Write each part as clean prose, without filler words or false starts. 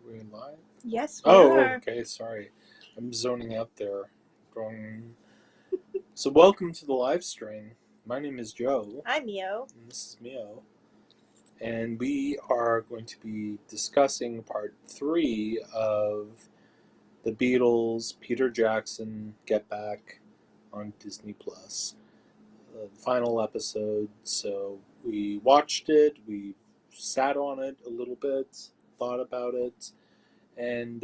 We live? Yes, we Oh, are. okay. Sorry, I'm zoning out there. Going. So, welcome to the live stream. My name is Joe, I'm Mio. and this is Mio, and we are going to be discussing part three of the Beatles, Peter Jackson, Get Back on Disney Plus. The final episode. So we watched it. We sat on it a little bit, thought about it, and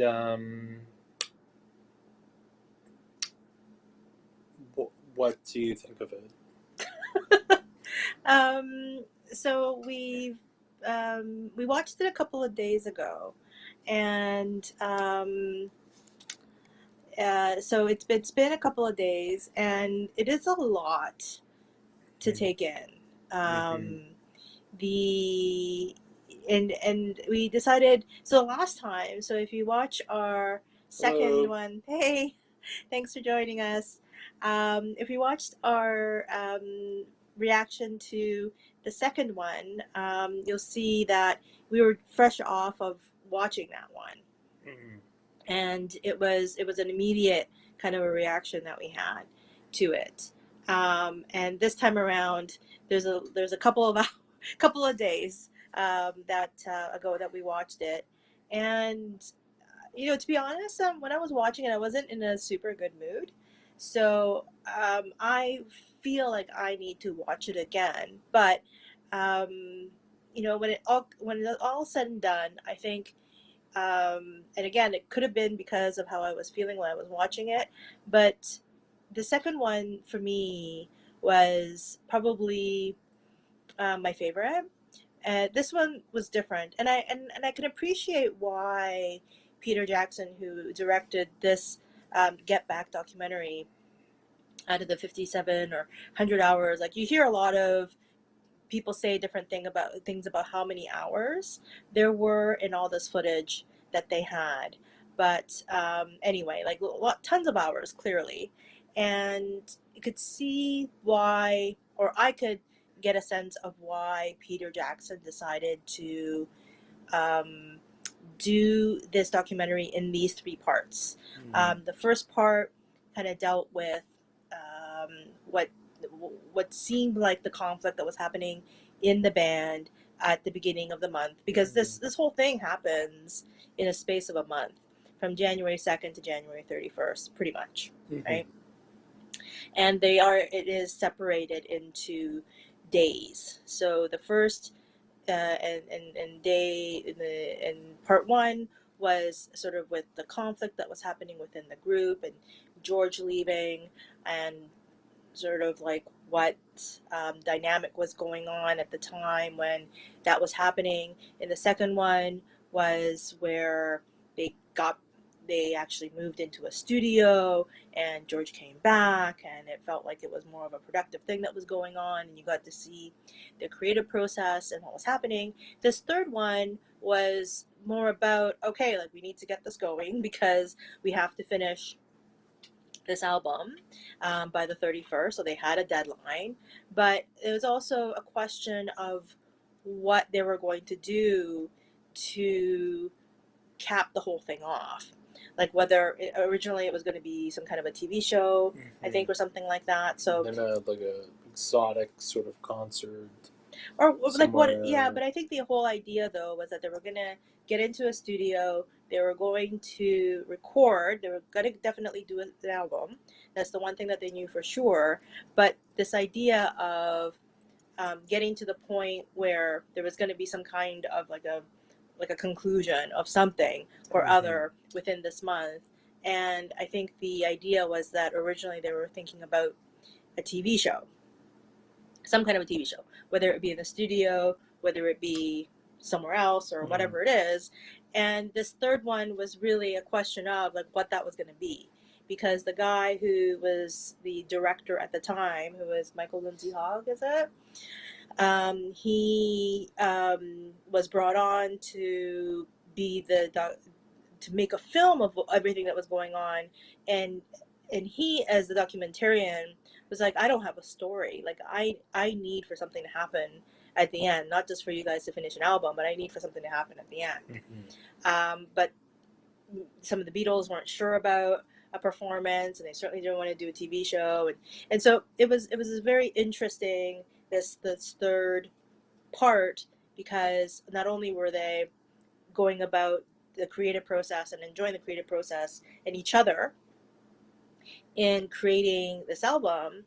what do you think of it? So we watched it a couple of days ago, and so it's been a couple of days, and it is a lot to take in. Mm-hmm. Um, the and we decided so last time. So if you watch our second Hello. one, hey, thanks for joining us. If you watched our reaction to the second one, you'll see that we were fresh off of watching that one, Mm-hmm. and it was an immediate kind of a reaction that we had to it. And this time around, there's a couple of couple of days that ago that we watched it, and to be honest, when I was watching it, I wasn't in a super good mood. So I feel like I need to watch it again. But when it's all said and done, I think, and again, it could have been because of how I was feeling when I was watching it, but the second one for me was probably my favorite. This one was different, and I can appreciate why Peter Jackson, who directed this Get Back documentary out of the 57 or 100 hours, like you hear a lot of people say different things about how many hours there were in all this footage that they had. But anyway, like tons of hours clearly, and you could see why, or I could get a sense of why Peter Jackson decided to um, do this documentary in these three parts. The first part kind of dealt with um, what what seemed like the conflict that was happening in the band at the beginning of the month, because this whole thing happens in a space of a month, from January 2nd to January 31st, pretty much, Mm-hmm. right? And it is separated into days. So the first and day in part one was sort of with the conflict that was happening within the group, and George leaving, and sort of like what dynamic was going on at the time when that was happening. In the second one was where they actually moved into a studio, and George came back, and it felt like it was more of a productive thing that was going on, and you got to see the creative process and what was happening. This third one was more about, okay, like we need to get this going because we have to finish this album by the 31st, so they had a deadline. But it was also a question of what they were going to do to cap the whole thing off. Like whether originally it was going to be some kind of a TV show, I Mm-hmm. think, or something like that. So, And then like a exotic sort of concert or like what? Yeah, somewhere. but I think the whole idea though was that they were gonna get into a studio. They were going to record. They were gonna definitely do an album. That's the one thing that they knew for sure. But this idea of getting to the point where there was going to be some kind of like a conclusion of something or Mm-hmm. other within this month. And I think the idea was that originally they were thinking about a TV show, some kind of a TV show, whether it be in the studio, whether it be somewhere else, or Mm-hmm. whatever it is. And this third one was really a question of like what that was going to be, because the guy who was the director at the time, who was Michael Lindsay Hogg, is it? He was brought on to be to make a film of everything that was going on, and he, as the documentarian, was like, I don't have a story. Like I need for something to happen at the end, not just for you guys to finish an album, but I need for something to happen at the end. But some of the Beatles weren't sure about a performance, and they certainly didn't want to do a TV show, and so it was very interesting, this third part, because not only were they going about the creative process and enjoying the creative process and each other in creating this album,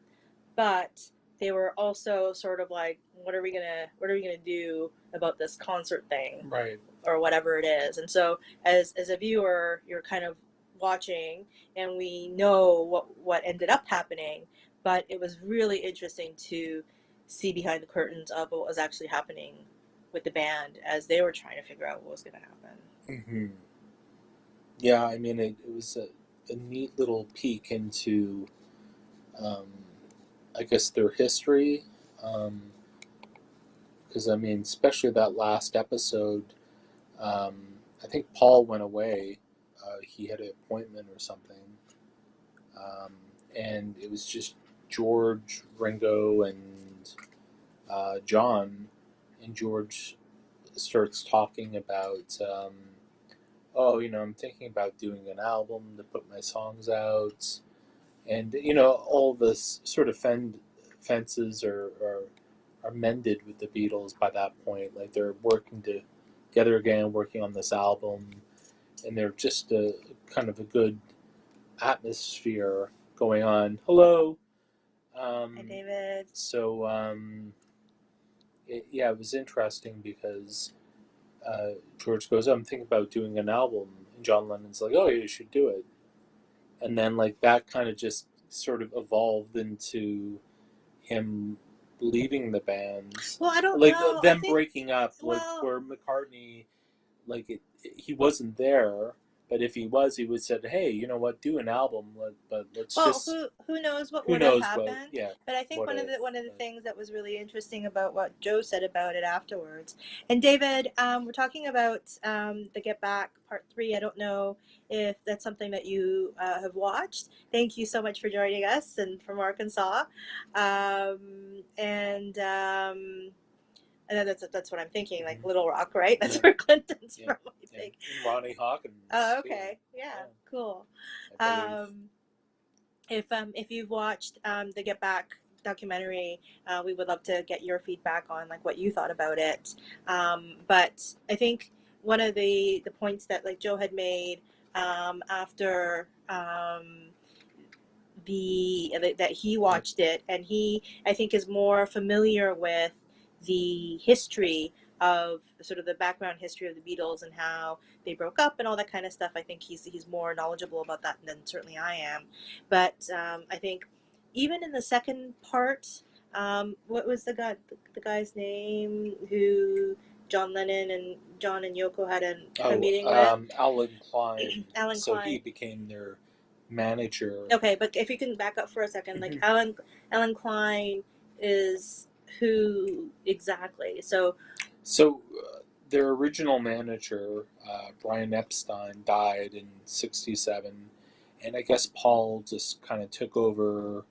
but they were also sort of like, what are we gonna do about this concert thing, Right. or whatever it is. And so as a viewer, you're kind of watching, and we know what ended up happening, but it was really interesting to see behind the curtains of what was actually happening with the band as they were trying to figure out what was going to happen. Yeah, I mean, it was a neat little peek into, I guess, their history. Because, I mean, especially that last episode, I think Paul went away. He had an appointment or something. And it was just George, Ringo, and John. And George starts talking about, oh, I'm thinking about doing an album to put my songs out. And, all this sort of fences are mended with the Beatles by that point. Like, they're working together again, working on this album. And they're just a kind of a good atmosphere going on. Hello. Hi, David. So, it was interesting because George goes, I'm thinking about doing an album. And John Lennon's like, oh, you should do it. And then, like, that kind of just sort of evolved into him leaving the band. Well, I don't like know. them breaking up, like well, where McCartney, like he wasn't there, but if he was, he would said, "Hey, you know what? Do an album, but let's well, just who knows what who would have knows what, happened. yeah, But I think what one of if." the But, things that was really interesting about what Joe said about it afterwards. And David, we're talking about the Get Back Part 3. I don't know if that's something that you have watched. Thank you so much for joining us, and from Arkansas. And then that's what I'm thinking, like Little Rock, right? That's where Clinton's from, I think. And Ronnie Hawkins. Oh, okay. Yeah, cool. I If you've watched the Get Back documentary, we would love to get your feedback on like what you thought about it. But I think one of the points that like Joe had made after that he watched it, and he, I think, is more familiar with the history of sort of the background history of the Beatles and how they broke up and all that kind of stuff. I think he's more knowledgeable about that than certainly I am. But I think even in the second part, what was the guy's name who John Lennon and John and Yoko had a meeting with? Alan Klein. Alan So Klein. he became their manager. Okay, but if you can back up for a second, like Alan Klein is who exactly? So their original manager, Brian Epstein, died in '67, and I guess Paul just kind of took over,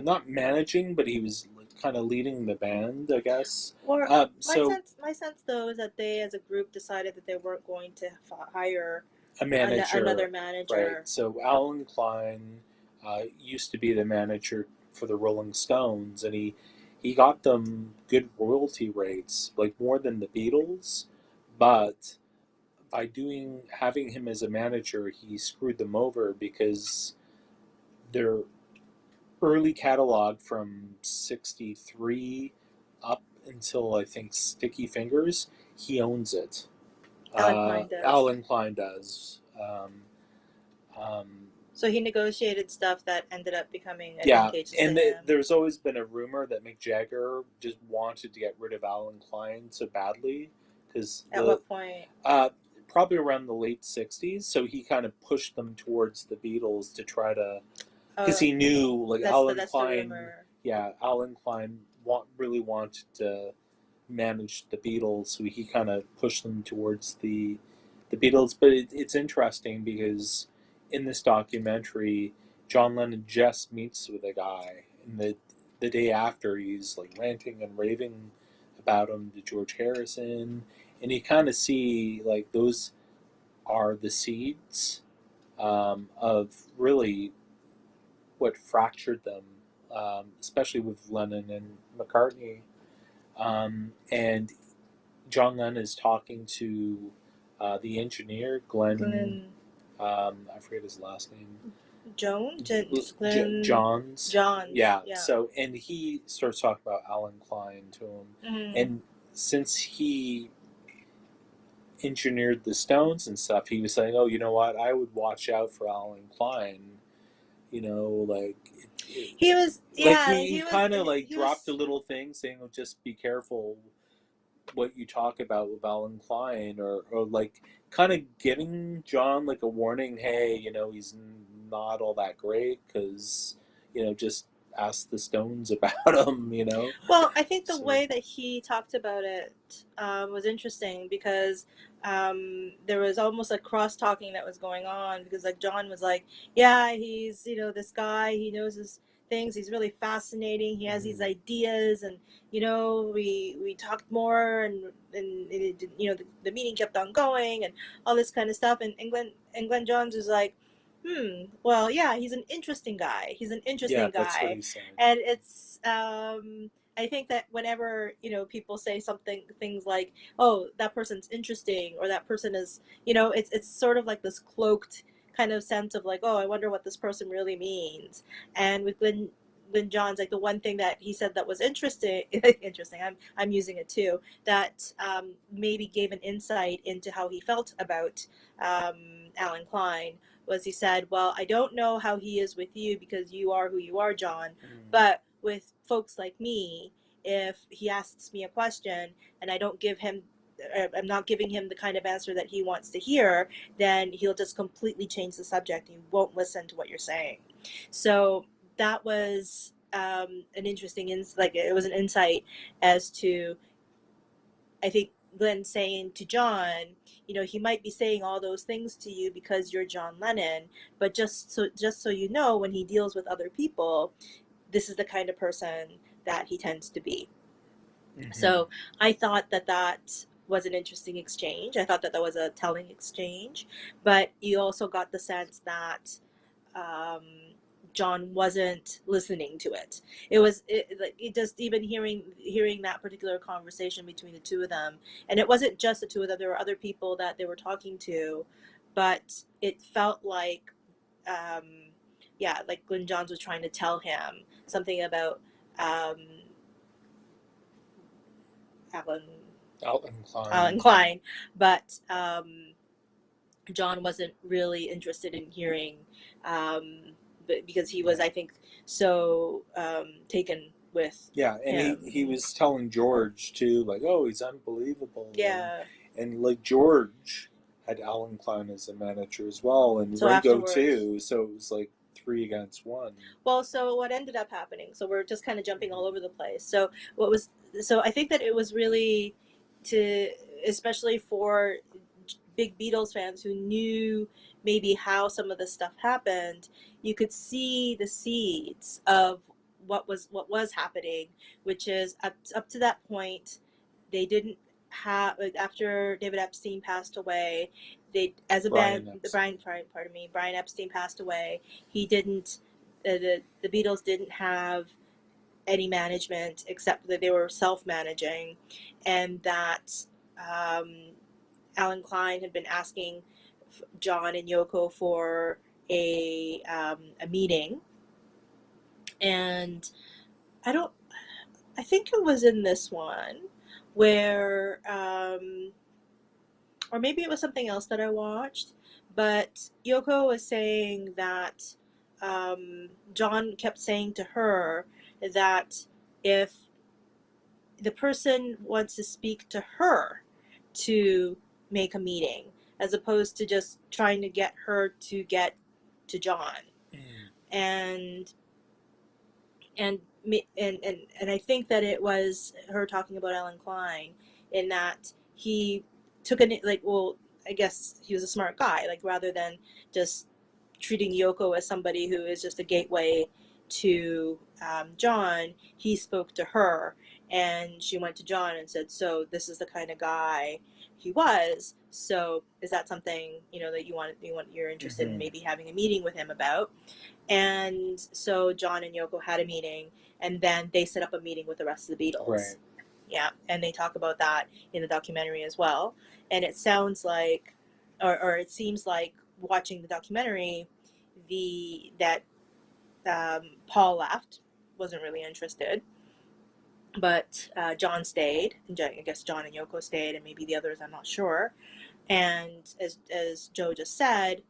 not managing, but he was like, kind of leading the band, I guess. or So my sense though is that they as a group decided that they weren't going to hire a manager, another manager. right? So Alan Klein used to be the manager for the Rolling Stones, and he got them good royalty rates, like more than the Beatles, but by having him as a manager, he screwed them over because their early catalog from '63 up until I think Sticky Fingers, he owns it. Alan Klein does. So he negotiated stuff that ended up becoming advantageous to him. There's always been a rumor that Mick Jagger just wanted to get rid of Alan Klein so badly. At what point? Probably around the late '60s. So he kind of pushed them towards the Beatles to try to, because he knew like Alan Klein. Alan Klein really wanted to manage the Beatles, so he kind of pushed them towards the Beatles. But it's interesting because in this documentary, John Lennon just meets with a guy, and the day after he's like ranting and raving about him to George Harrison, and you kind of see like those are the seeds of really what fractured them, especially with Lennon and McCartney. And John Lennon is talking to the engineer, Glenn. Glenn I forget his last name. Glenn Johns. Johns. Yeah. Yeah. So, and he starts talking about Alan Klein to him. Mm-hmm. And since he engineered the Stones and stuff, he was saying, "Oh, you know what? I would watch out for Alan Klein. You know, like He was, like yeah, he kind of like he dropped a was. little thing saying, "Oh, just be careful what you talk about with Alan Klein," or like kind of giving John like a warning, hey, you know, he's not all that great because, you know, just ask the Stones about him, you know. Well, I think the So way that he talked about it was interesting because there was almost like cross talking that was going on because like John was like, yeah, he's this guy, he knows his things, he's really fascinating, he has these mhm. ideas, and we talked more, and the meeting kept on going and all this kind of stuff, and Glenn Johns was like, well, yeah, he's an interesting guy, Yeah, that's what he said. and it's I think that whenever people say things like, "Oh, that person's interesting," or "That person is," it's sort of like this cloaked kind of sense of like, "Oh, I wonder what this person really means." And with Glenn Johns, like the one thing that he said that was interesting, interesting. I'm using it too. That maybe gave an insight into how he felt about Alan Klein. Was he said, "Well, I don't know how he is with you because you are who you are, John, Mm. but with folks like me, if he asks me a question and I don't give him I'm not giving him the kind of answer that he wants to hear, then he'll just completely change the subject. He won't listen to what you're saying." So that was an interesting like it was an insight as to, I think, Glenn saying to John, he might be saying all those things to you because you're John Lennon, but just so you know, when he deals with other people, this is the kind of person that he tends to be. Hmm. So I thought that that was an interesting exchange. I thought that that was a telling exchange, but you also got the sense that um, John wasn't listening to it. Like it just even hearing that particular conversation between the two of them, and it wasn't just the two of them. There were other people that they were talking to, but it felt like, um, yeah, like Glenn Johns was trying to tell him something about um, Alan Alan Alan Klein. Klein, but John wasn't really interested in hearing, because he was, Yeah. I think, so taken with Yeah, and he him. was telling George too, like, oh, he's unbelievable, Yeah. and like George had Alan Klein as a manager as well, and So Ringo afterwards, too. So it was like three against one. well, so what ended up happening? So we're just kind of jumping all Mhm. over the place. What was so I think that it was really to, especially for big Beatles fans who knew maybe how some of this stuff happened, you could see the seeds of what was happening, which is up to that point, they didn't have, like, after David Epstein passed away, they, as a band, Brian Epstein. pardon me, Brian Epstein passed away. He didn't the Beatles didn't have any management except that they were self-managing, and that um, Alan Klein had been asking John and Yoko for a meeting, and I don't. I think it was in this one where, or maybe it was something else that I watched, but Yoko was saying that John kept saying to her that if the person wants to speak to her to make a meeting, as opposed to just trying to get her to get to John. Mm. And and and I think that it was her talking about Alan Klein, in that he took an, like, well, I guess he was a smart guy, like rather than just treating Yoko as somebody who is just a gateway to John, he spoke to her, and she went to John and said, "So this is the kind of guy he was. So is that something that you're interested in Mm-hmm. maybe having a meeting with him about?" And so John and Yoko had a meeting, and then they set up a meeting with the rest of the Right. Beatles. Yeah, and they talk about that in the documentary as well. And it sounds like, or it seems like, watching the documentary, the that Paul left, wasn't really interested, but John stayed. And I guess John and Yoko stayed, and maybe the others, I'm not sure. And as Joe just said,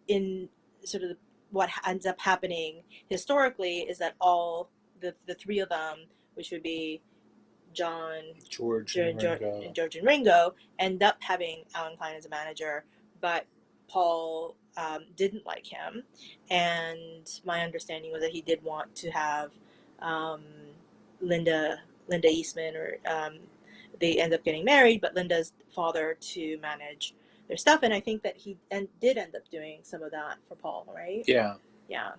in sort of what ends up happening historically is that all the three of them, which would be John, George and Ringo. George and Ringo, end up having Alan Klein as a manager, but Paul didn't like him, and my understanding was that he did want to have um, Linda Eastman, or they end up getting married, but Linda's father to manage their stuff, and I think that he did end up doing some of that for Paul, right? Yeah. Yeah,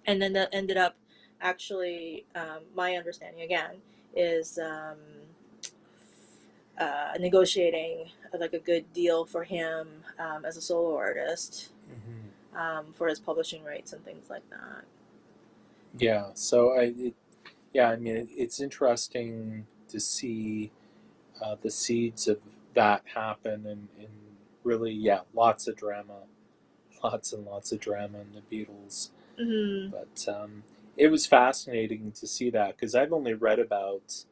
and then that ended up actually, my understanding again is negotiating like a good deal for him as a solo artist, Mm-hmm. for his publishing rights and things like that. Yeah. So I mean, it's interesting to see the seeds of that happen, and really, yeah, lots of drama, lots and lots of drama in the Beatles. Mm-hmm. But it was fascinating to see that because I've only read about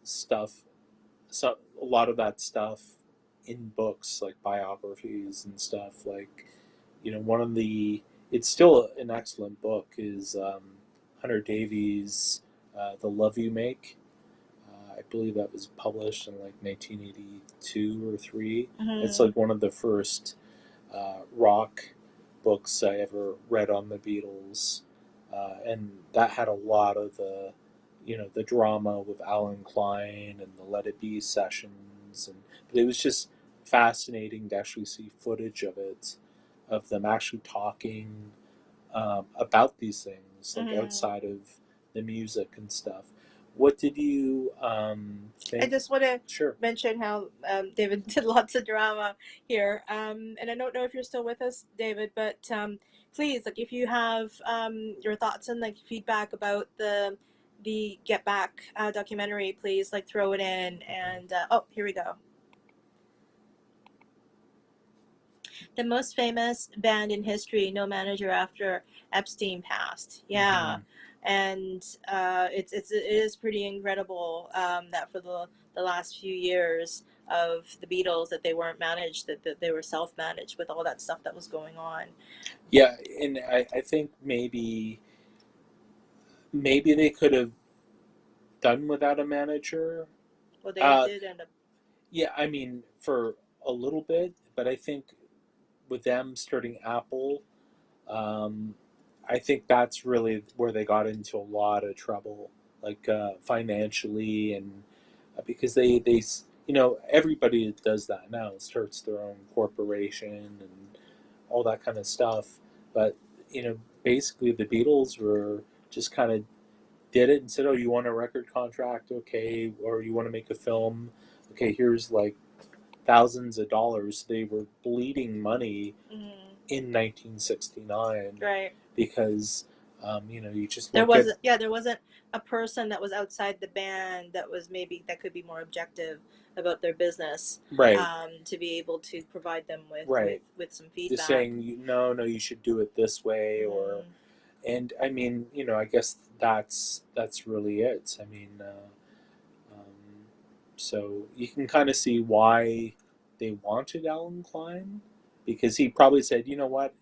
stuff, so a lot of that stuff in books like biographies and stuff. Like, one of the, it's still an excellent book, is Hunter Davies' "The Love You Make." I believe that was published in like 1982 or three. It's Mm-hmm. like one of the first rock books I ever read on the Beatles, and that had a lot of the drama with Alan Klein and the Let It Be sessions, and but it was just fascinating to actually see footage of it, of them actually talking about these things, like Mm-hmm. outside of the music and stuff. What did you I think? just want to Sure. mention how David did lots of drama here, and I don't know if you're still with us, David, but please, like, if you have your thoughts and like feedback about the Get Back documentary, please like throw it in. And oh, here we go. The most famous band in history, no manager after Epstein passed. Yeah, Mm-hmm. and it is pretty incredible that for the last few years of the Beatles, that they weren't managed, that they were self managed with all that stuff that was going on. Yeah, and I think maybe they could have done without a manager. Well, they Uh, did end up. yeah, I mean for a little bit, but I think with them starting Apple, um, I think that's really where they got into a lot of trouble, like financially, and because they everybody does that now, starts their own corporation and all that kind of stuff. But basically the Beatles were just kind of did it and said, "Oh, you want a record contract? Okay, or you want to make a film? Okay, here's like thousands of dollars." They were bleeding money Mm, in 1969 right. because you just look at There wasn't a person that was outside the band that was maybe that could be more objective about their business, right, to be able to provide them right, with some just feedback. saying no, you should do it this way, or Mm, and I mean, I guess that's really it. I mean, um, so you can kind of see why they wanted Alan Klein, because he probably said, you know what,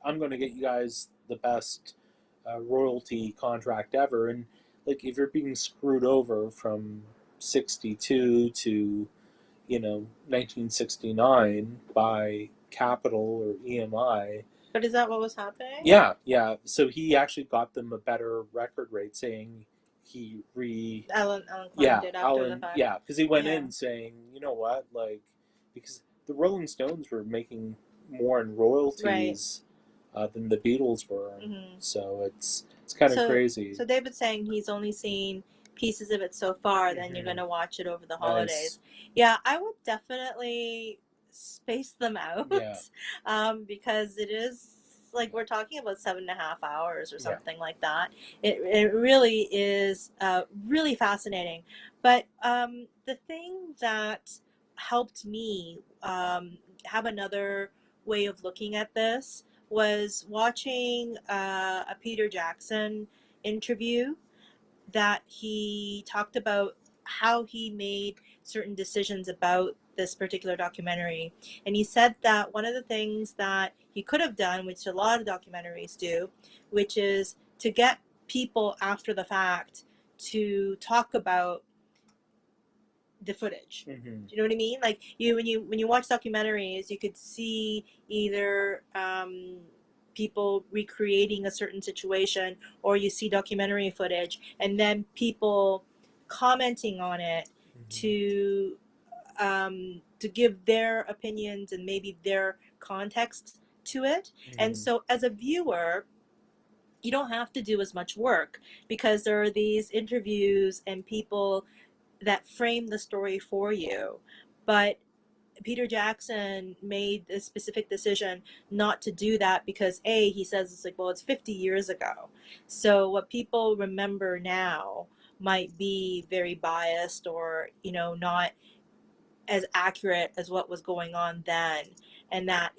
I'm going to get you guys the best royalty contract ever, and like if you're being screwed over from 62 to 1969 by Capital or EMI. but is that what was happening? Yeah, yeah. So he actually got them a better record rate, saying he re Alan Klein yeah, did after the Alan, fact. yeah, because he went Yeah. in saying, you know what, like, because the Rolling Stones were making more in Right. royalties than the Beatles were, Hmm. so it's kind of So crazy. so David's saying he's only seen pieces of it so far, then you're Mm-hmm. gonna watch it over the Nice. holidays. Yeah, I would definitely space them out Yeah. because it is like we're talking about 7.5 hours or Yeah. something like that. It really is really fascinating. But the thing that helped me have another way of looking at this was watching a Peter Jackson interview that he talked about how he made certain decisions about this particular documentary. And he said that one of the things that he could have done, which a lot of documentaries do, which is to get people after the fact to talk about the footage. Mm-hmm. Do you know what I mean? Like you when you watch documentaries, you could see either people recreating a certain situation, or you see documentary footage, and then people commenting on it Mm-hmm. to give their opinions and maybe their context to it. And Mm-hmm. so, as a viewer, you don't have to do as much work because there are these interviews and people that frame the story for you. But Peter Jackson made a specific decision not to do that because he says it's like, well, it's 50 years ago. So what people remember now might be very biased, or, not as accurate as what was going on then. And that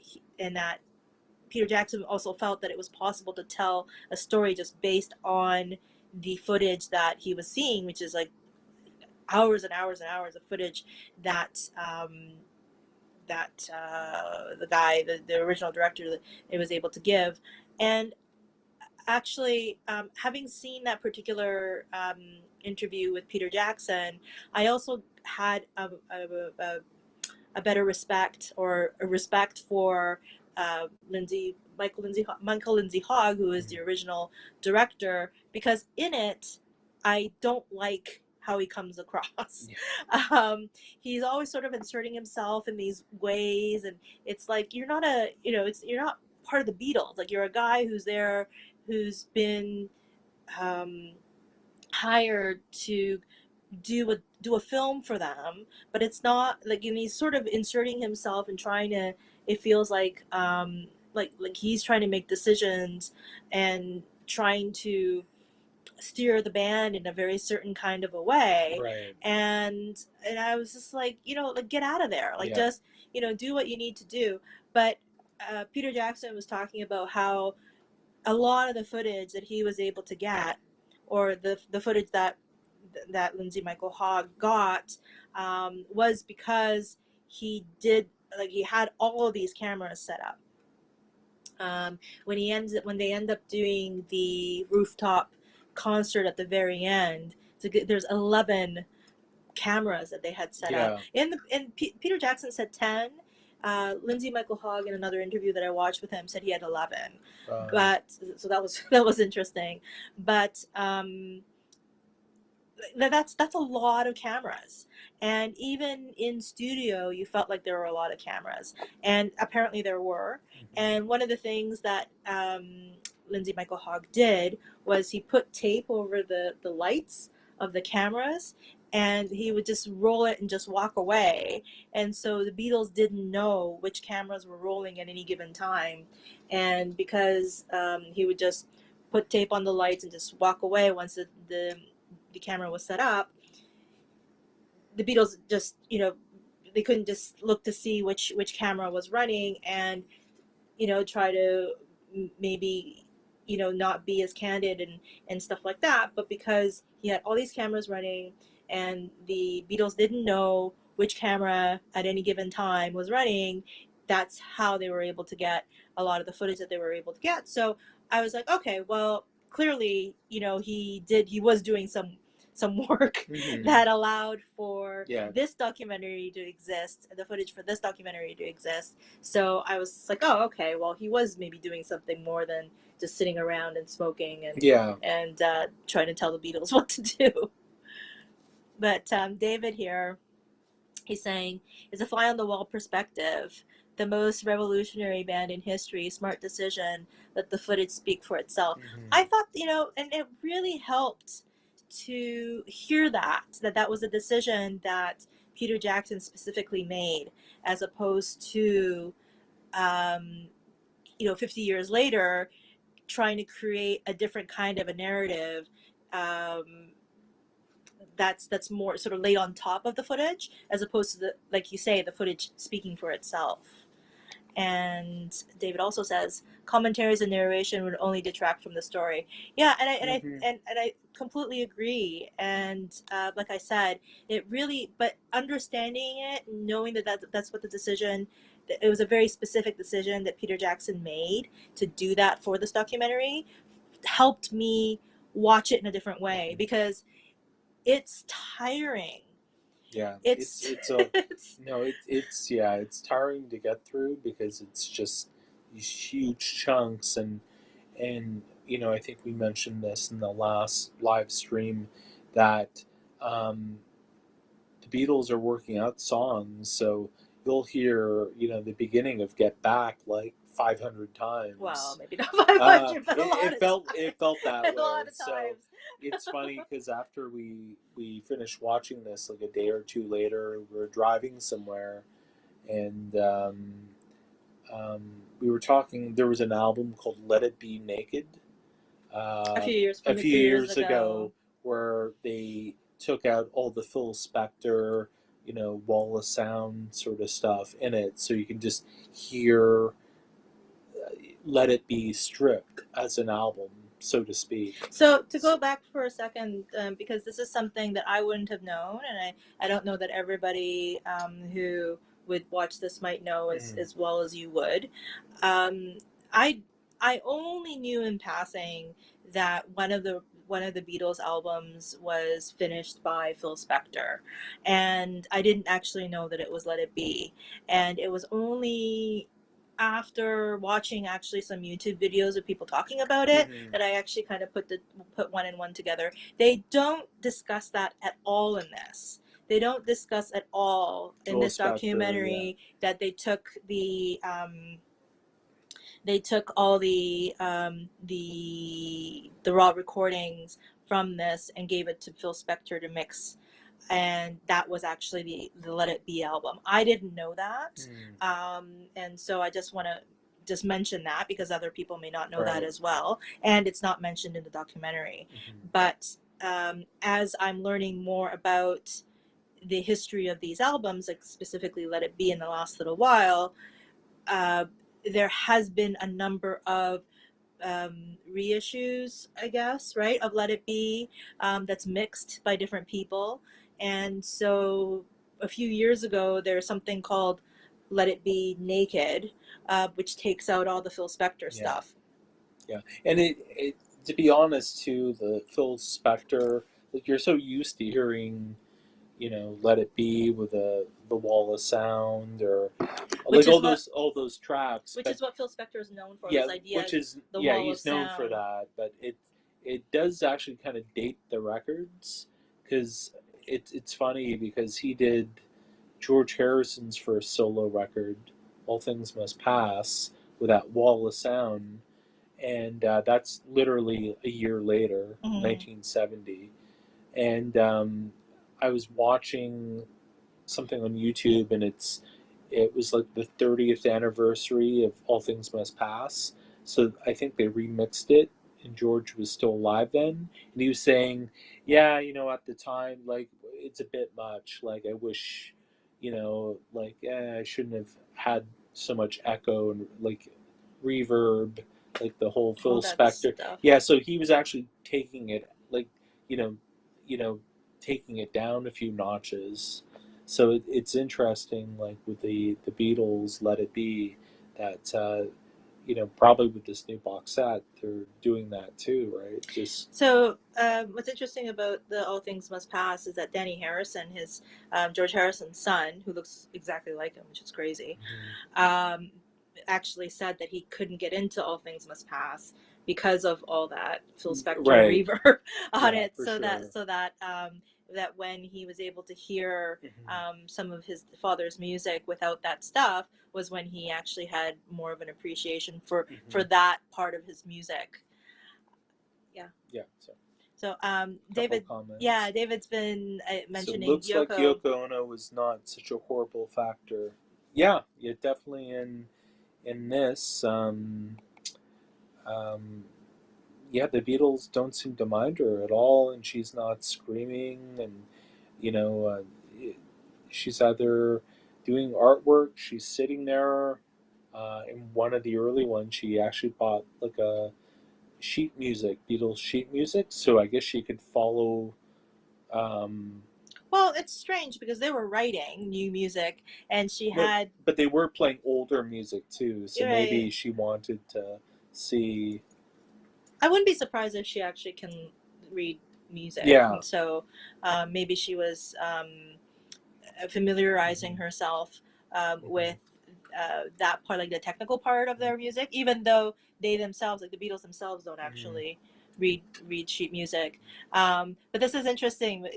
Peter Jackson also felt that it was possible to tell a story just based on the footage that he was seeing, which is like hours and hours and hours of footage that the guy, the original director, that it was able to give. And actually, having seen that particular interview with Peter Jackson, I also had a better respect, or a respect for Michael Lindsay Hogg, who is the Mm-hmm. original director, because in it, I don't like how he comes across. Yeah. He's always sort of inserting himself in these ways, and it's like you're not part of the Beatles. Like, you're a guy who's there, who's been um, hired to do a film for them, but it's not like, he's sort of inserting himself and trying to. It feels like he's trying to make decisions and trying to steer the band in a very certain kind of a way. Right. And I was just like, like, get out of there, like, Yeah. just do what you need to do. But Peter Jackson was talking about how a lot of the footage that he was able to get, or the footage that Lindsay Michael Hogg got, was because he had all of these cameras set up. When they end up doing the rooftop concert at the very end, so there's 11 cameras that they had set up. Yeah. Peter Jackson said 10. Lindsay Michael Hogg, in another interview that I watched with him, said he had 11. Um, But so that was interesting. But that's a lot of cameras, and even in studio you felt like there were a lot of cameras, and apparently there were. mm-hmm. And one of the things that Lindsay Michael Hogg did was he put tape over the lights of the cameras, and he would just roll it and just walk away. And so the Beatles didn't know which cameras were rolling at any given time, and because he would just put tape on the lights and just walk away once the camera was set up, the Beatles just, they couldn't just look to see which camera was running, and try to maybe not be as candid and stuff like that. But because he had all these cameras running, and the Beatles didn't know which camera at any given time was running, that's how they were able to get a lot of the footage that they were able to get. So I was like, okay, well, clearly, he was doing some work Mm-hmm. that allowed for Yeah. this documentary to exist, the footage for this documentary to exist. So I was like, oh, okay, well, he was maybe doing something more than just sitting around and smoking Yeah. and trying to tell the Beatles what to do. But David here, he's saying, is a fly on the wall perspective. The most revolutionary band in history, smart decision, let the footage speak for itself. Mm-hmm. I thought, and it really helped to hear that was a decision that Peter Jackson specifically made, as opposed to, 50 years later, trying to create a different kind of a narrative, um, that's more sort of laid on top of the footage, as opposed to, the like you say, the footage speaking for itself. And David also says commentaries and narration would only detract from the story. Yeah, Mm-hmm. and I completely agree. And like I said, it really, but understanding it, knowing that's what the decision, it was a very specific decision that Peter Jackson made to do that for this documentary, helped me watch it in a different way, Mm-hmm. because it's tiring. Yeah, It's it's a it's no, it's yeah, it's tiring to get through because it's just these huge chunks, and I think we mentioned this in the last live stream that um, the Beatles are working out songs, so you'll hear the beginning of Get Back like 500 well, times. maybe not 500, but a It, lot it of felt times. it felt that A way. lot of So times. it's funny because after we finished watching this, like a day or two later, we were driving somewhere, and um, we were talking. There was an album called "Let It Be Naked" A uh, few years a from a few few years years ago. ago, where they took out all the Phil Spector, wall of sound sort of stuff in it, so you can just hear "Let It Be" stripped as an album, so to speak. So to go back for a second, because this is something that I wouldn't have known, and I don't know that everybody who would watch this might know Mm, as well as you would. Um, I I only knew in passing that one of the Beatles albums was finished by Phil Spector, and I didn't actually know that it was Let It Be, and it was only after watching actually some YouTube videos of people talking about it mhm. that I actually kind of put one and one together. They don't discuss that at all in this. They don't discuss at all in Phil this Spector, yeah, documentary that they took all the raw recordings from this and gave it to Phil Spector to mix, and that was actually the Let It Be album. I didn't know that, mm, and so I just want to just mention that because other people may not know that right, as well, and it's not mentioned in the documentary. hmm But as I'm learning more about the history of these albums, like specifically Let It Be in the last little while, uh, there has been a number of reissues, I guess, right, of Let It Be, that's mixed by different people. And so a few years ago, there's something called Let It Be Naked, which takes out all the Phil Spector yeah, stuff. yeah, and it to be honest too, the Phil Spector, like you're so used to hearing, "Let It Be" with the wall of sound or Which like is what all those tracks, which but is what Phil Spector is known for. yeah, His idea which is is the yeah, wall of he's known for sound. that, but it does actually kind of date the records because it's funny because he did George Harrison's first solo record, "All Things Must Pass," with that wall of sound, and that's literally a year later, Mm-hmm. 1970, and I was watching something on YouTube, and it was like the 30th anniversary of All Things Must Pass. So I think they remixed it, and George was still alive then, and he was saying, "Yeah, at the time, like it's a bit much. Like I wish, like I shouldn't have had so much echo and like reverb, like the whole All Phil that Spector." stuff. Yeah, so he was actually taking it like you know, you know, taking it down a few notches. So it's interesting, like with the Beatles, "Let It Be," that probably with this new box set, they're doing that too, right? Just So, what's interesting about the All Things Must Pass is that Danny Harrison, his George Harrison's son, who looks exactly like him, which is crazy, mhm. um, actually said that he couldn't get into All Things Must Pass because of all that Phil Spector Right, reverb on yeah, it. for So sure. that when he was able to hear Hmm. some of his father's music without that stuff was when he actually had more of an appreciation for Hmm. that part of his music. Yeah. Yeah, so So Couple David, comments. yeah, David's been So it mentioning looks like Yoko. Yoko Ono was not such a horrible factor. Yeah, yeah, definitely in this. Um, yeah, the Beatles don't seem to mind her at all, and she's not screaming, and you know, she's either doing artwork, she's sitting there. In one of the early ones, she actually bought like a sheet music, Beatles sheet music, so I guess she could follow. Um, Well, it's strange because they were writing new music, and she but had. but they were playing older music too, so You're right. maybe she wanted to see. I wouldn't be surprised if she actually can read music, Yeah. and so maybe she was familiarizing Hmm. herself Hmm. with that part, like the technical part of their music, even though they themselves, like the Beatles themselves, don't Hmm. actually read sheet music. But this is interesting.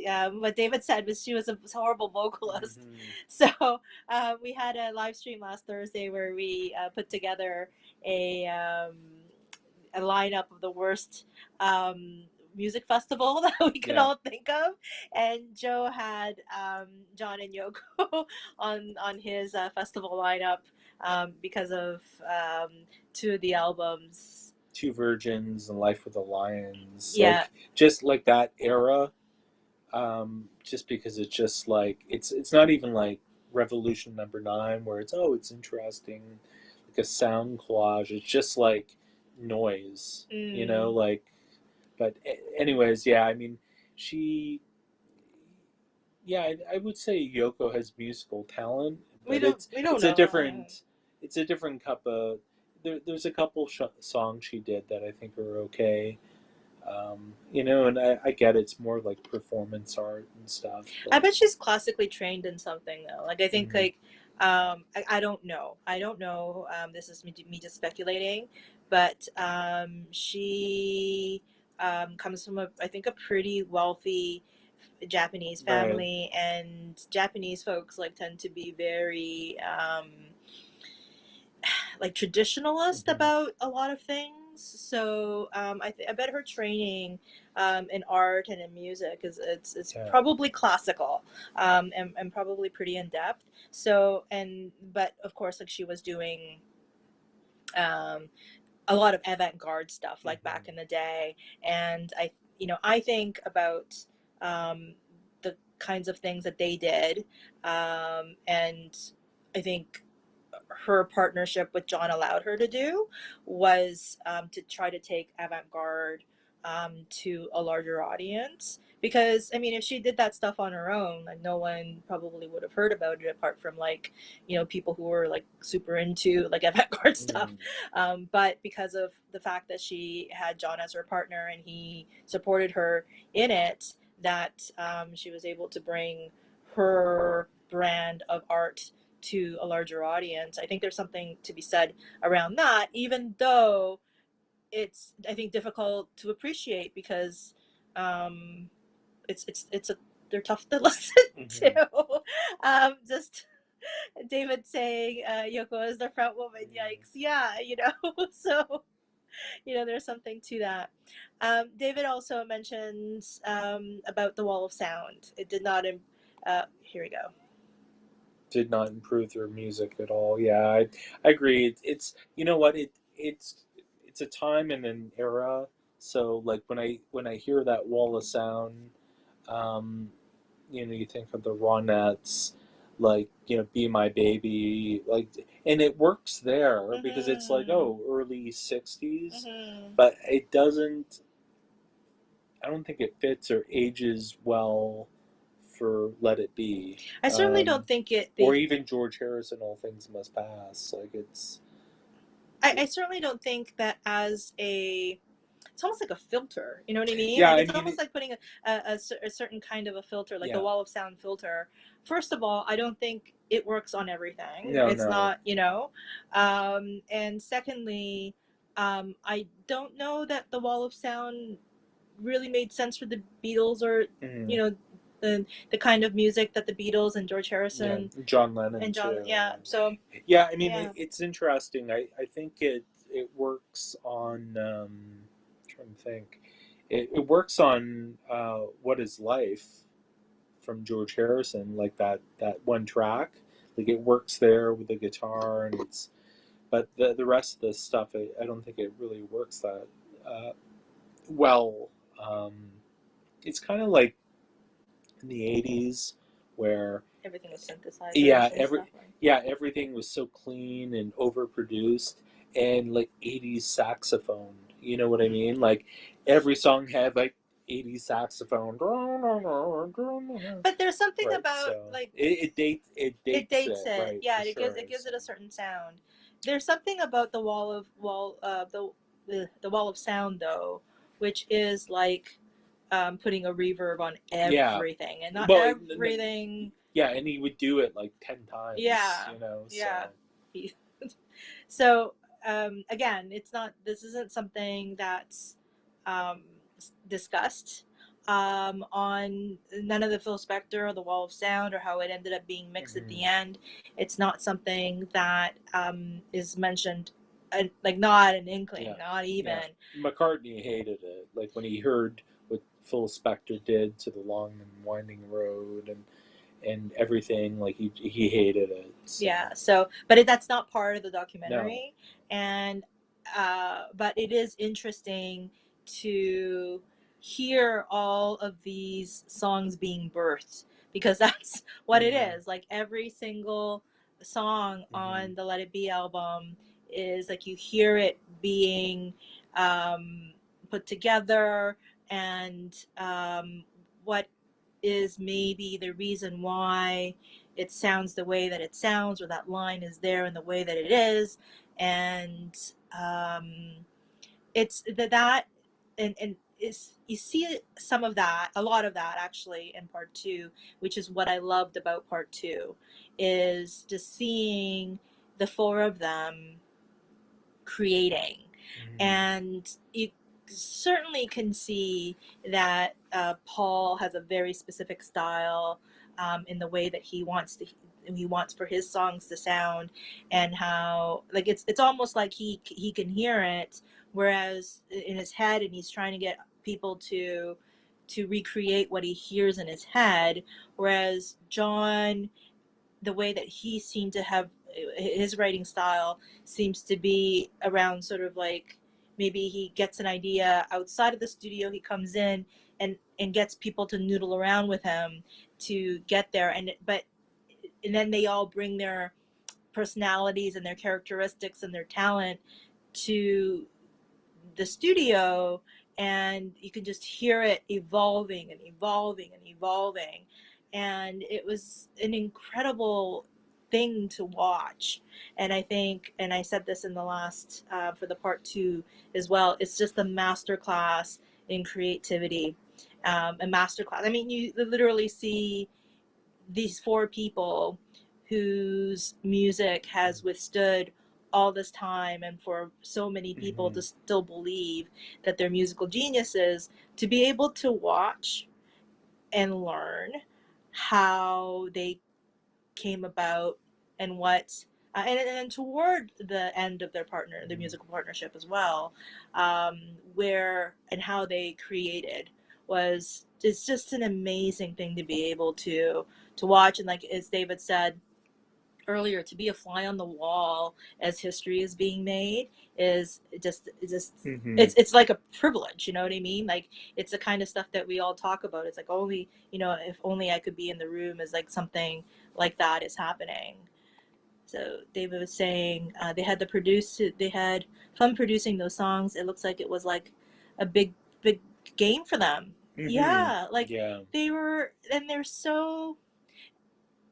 What David said was she was a horrible vocalist. Hmm. So we had a live stream last Thursday where we put together a um, a lineup of the worst um, music festival that we could Yeah. all think of, and Joe had John and Yoko on his festival lineup because of two of the albums. Two Virgins and Life with the Lions, Yeah, just like that era. Just because it's just like it's not even like Revolution Number Nine where it's it's interesting, like a sound collage. It's just like noise, mm, like. But anyways, yeah. I mean, she. Yeah, I would say Yoko has musical talent, but we don't it's a know. different it's a different cup of. There's a couple songs she did that I think are okay. And I get it's more like performance art and stuff, I but bet she's classically trained in something though. Like I think mm, like I don't know. I don't know. This is me just speculating, but she comes from a I think a pretty wealthy Japanese right. family, and Japanese folks like tend to be very like traditionalist Hmm. about a lot of things. So I bet her training in art and in music is it's Yeah. probably classical and probably pretty in depth. So and but of course like she was doing um, a lot of avant-garde stuff like back Hmm. in the day, and I think about the kinds of things that they did, and I think her partnership with John allowed her to do was to try to take avant-garde to a larger audience. Because I mean, if she did that stuff on her own, like no one probably would have heard about it apart from like people who were like super into like avant-garde stuff. Hmm. But because of the fact that she had John as her partner and he supported her in it, that she was able to bring her brand of art to a larger audience. I think there's something to be said around that, even though it's I think difficult to appreciate because um, it's a they're tough to listen Hmm. to. Just David saying Yoko is the front woman. Yikes! Yeah, so there's something to that. David also mentions about the wall of sound. It did not. Here we go. Did not improve their music at all. Yeah, I agree. It's you know what it's a time and an era. So like when I hear that wall of sound, um, you think of the Ronettes, like "Be My Baby," like, and it works there because it's like Mm-hmm. early '60s, Mm-hmm. but it doesn't. I don't think it fits or ages well for "Let It Be." I certainly don't think Or even George Harrison, "All Things Must Pass." Like I certainly don't think that as it's almost like a filter. You know what I mean? yeah. Like I it's mean, almost like putting a certain kind of a filter, like the yeah. wall of sound filter. First of all, I don't think it works on everything. No, It's no. not, and secondly, I don't know that the wall of sound really made sense for the Beatles or Mm, you know the kind of music that the Beatles and George yeah, Harrison John Lennon and John. too. Yeah. So Yeah, I mean, yeah. it's interesting. I think it works on. Trying to think. it works on What Is Life from George Harrison, like that one track. Like it works there with the guitar, and it's but the rest of the stuff, I don't think it really works that uh, well. Um, it's kind of like in the '80s where Everything was yeah, synthesizers and stuff like. everything was so clean and overproduced, and like '80s saxophone. You know what I mean? Like every song had like '80s saxophone, But there's something right? about So like it it dates dates it, it. right? Yeah, For sure. it gives So it a certain sound. There's something about the wall of sound though, which is like putting a reverb on yeah, everything, and not well, everything. yeah, and he would do it like 10 times, Yeah, you know. yeah. So So again, it's not. This isn't something that's um, discussed on none of the Phil Spector or the Wall of Sound or how it ended up being mixed at mhm. the end. It's not something that is mentioned. Like not an inkling, Yeah, not yeah. even. McCartney hated it. Like when he heard what Phil Spector did to the long and winding road and everything, like he hated it. So Yeah. So, but that's not part of the no. documentary, and but it is interesting to hear all of these songs being birthed because that's what it Hmm. is. Like every single song Hmm. on the Let It Be album is like you hear it being um, put together, and what is maybe the reason why it sounds the way that it sounds, or that line is there in the way that it is, and it's that, and is you see some of that, a lot of that actually in part two, which is what I loved about part two, is just seeing the four of them creating. Hmm. And you certainly can see that Paul has a very specific style in the way that he wants for his songs to sound, and how like it's almost like he can hear it, whereas in his head, and he's trying to get people to recreate what he hears in his head, whereas John, the way that he seemed to have his writing style seems to be around sort of like maybe he gets an idea outside of the studio, he comes in and gets people to noodle around with him to get there, and then they all bring their personalities and their characteristics and their talent to the studio, and you can just hear it evolving and evolving and evolving, and it was an incredible thing to watch. And I think, and I said this in the last for the part two as well, it's just a master class in creativity. A master class, I mean, you literally see these four people whose music has withstood all this time, and for so many people Hmm. to still believe that they're musical geniuses, to be able to watch and learn how they came about, and what and toward the end of their Hmm. musical partnership as well, where and how they created was, it's just an amazing thing to be able to watch. And like as David said earlier, to be a fly on the wall as history is being made is just Hmm. it's like a privilege, you know what I mean? Like it's the kind of stuff that we all talk about. It's like, only, if only I could be in the room, is like something like that is happening. So David was saying they had fun producing those songs. It looks like it was like a big game for them. Hmm. Yeah, like Yeah. they were, and they're so,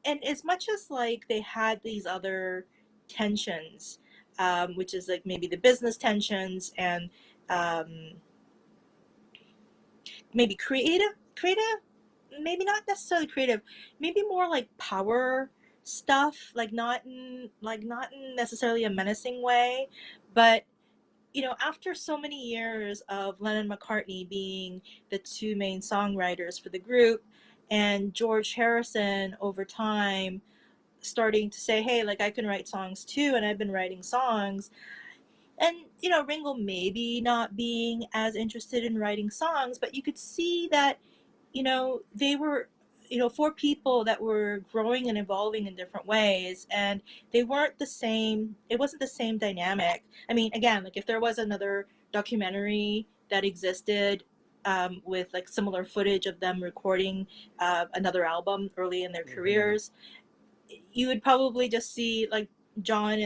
and as much as like they had these other tensions, which is like maybe the business tensions, and um, maybe creative, maybe not necessarily creative, maybe more like power stuff, like not in necessarily a menacing way, but after so many years of Lennon and McCartney being the two main songwriters for the group, and George Harrison over time starting to say, hey, like I can write songs too, and I've been writing songs, and Ringo maybe not being as interested in writing songs, but you could see that they were four people that were growing and evolving in different ways, and they weren't the same. It wasn't the same dynamic. I mean, again, like if there was another documentary that existed with like similar footage of them recording another album early in their Mm-hmm. careers, you would probably just see like John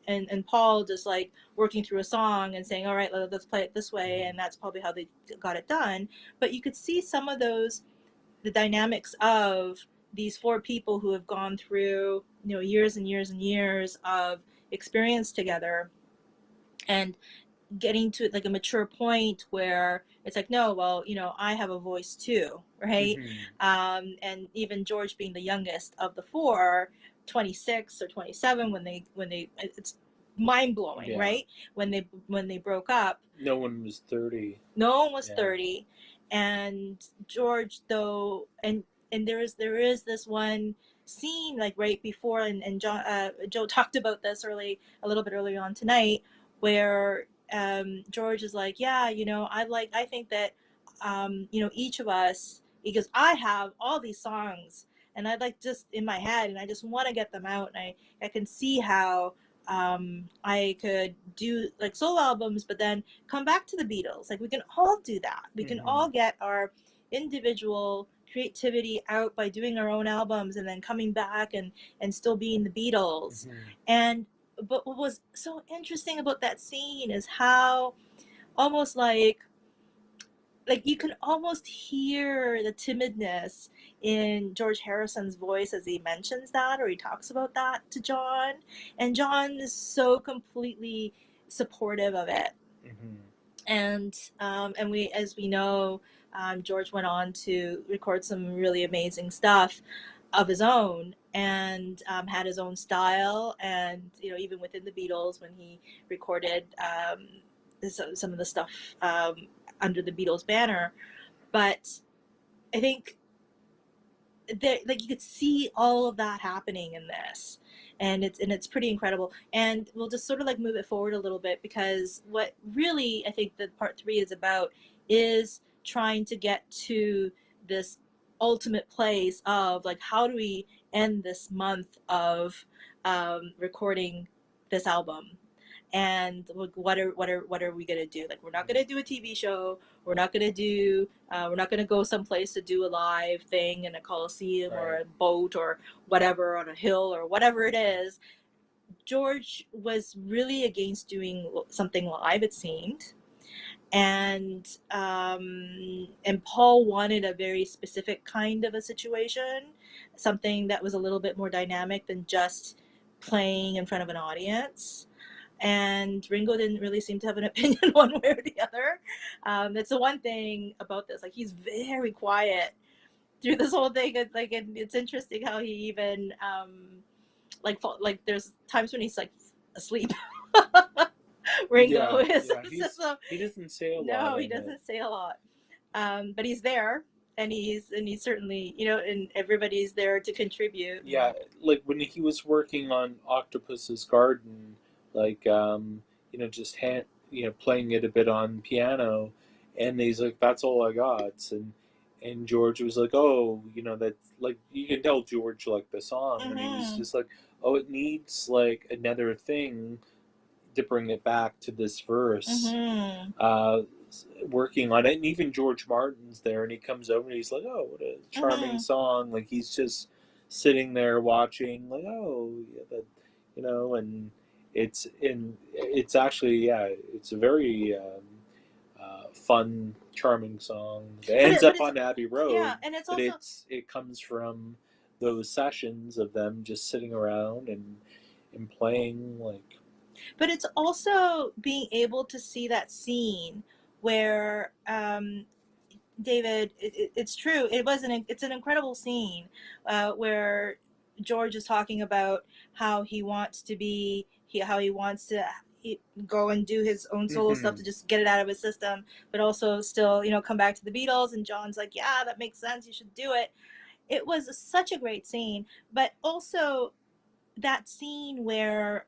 and Paul just like working through a song and saying, all right, let's play it this way. Mm-hmm. And that's probably how they got it done. But you could see some of those, the dynamics of these four people who have gone through, years and years and years of experience together, and getting to like a mature point where it's like, no, well, I have a voice too, right? Mm-hmm. And even George being the youngest of the four, 26 or 27 when they it's mind blowing, Yeah. right? When they broke up, No one was 30. no one was Yeah. 30. And George, though, and there is this one scene like right before, and Joe talked about this a little bit earlier on tonight, where George is like, yeah, I think that each of us, because I have all these songs and I like just in my head and I just want to get them out, and I can see how I could do like solo albums, but then come back to the Beatles. Like we can all do that. We can Mm-hmm. all get our individual creativity out by doing our own albums and then coming back and still being the Beatles. Mm-hmm. And but what was so interesting about that scene is how almost like you can almost hear the timidness in George Harrison's voice as he mentions that, or he talks about that to John, and John is so completely supportive of it. Mm-hmm. And we, as we know, George went on to record some really amazing stuff of his own, and had his own style, and even within the Beatles when he recorded some of the stuff under the Beatles banner. But I think there, like you could see all of that happening in this, and it's pretty incredible. And we'll just sort of like move it forward a little bit, because what really I think that part three is about is trying to get to this ultimate place of like, how do we end this month of recording this album, and what are we gonna do? Like, we're not gonna do a TV show. We're not gonna go someplace to do a live thing in a coliseum or Right. a boat or whatever on a hill or whatever it is. George was really against doing something live, it seemed, and Paul wanted a very specific kind of a situation, something that was a little bit more dynamic than just playing in front of an audience. And Ringo didn't really seem to have an opinion one way or the other. That's the one thing about this. Like, he's very quiet through this whole thing. And it's interesting how he even like there's times when he's like asleep. Ringo Yeah. is Yeah. He doesn't say a lot no, he in it. doesn't say a lot, but he's there, and he's certainly, and everybody's there to contribute. Yeah, like when he was working on Octopus's Garden, like just playing it a bit on piano, and he's like, "That's all I got," and George was like, "Oh, that like you can tell George liked the song, and he was Mm-hmm. just like, oh, it needs like another thing to bring it back to this verse." Mm-hmm. Uh, Working on it, and even George Martin's there, and he comes over and he's like, "Oh, what a charming Mm-hmm. song!" Like he's just sitting there watching, like, "Oh, yeah, that," and it's actually, yeah, it's a very fun, charming song. It But ends it, but up it's on Abbey Road, yeah, and it's but also it comes from those sessions of them just sitting around and playing like. but it's also being able to see that scene where David, it's true. It's an incredible scene where George is talking about how he wants to how he wants to go and do his own solo stuff Mm-hmm. to just get it out of his system, but also still, come back to the Beatles. And John's like, yeah, that makes sense. You should do it. It was such a great scene, but also that scene where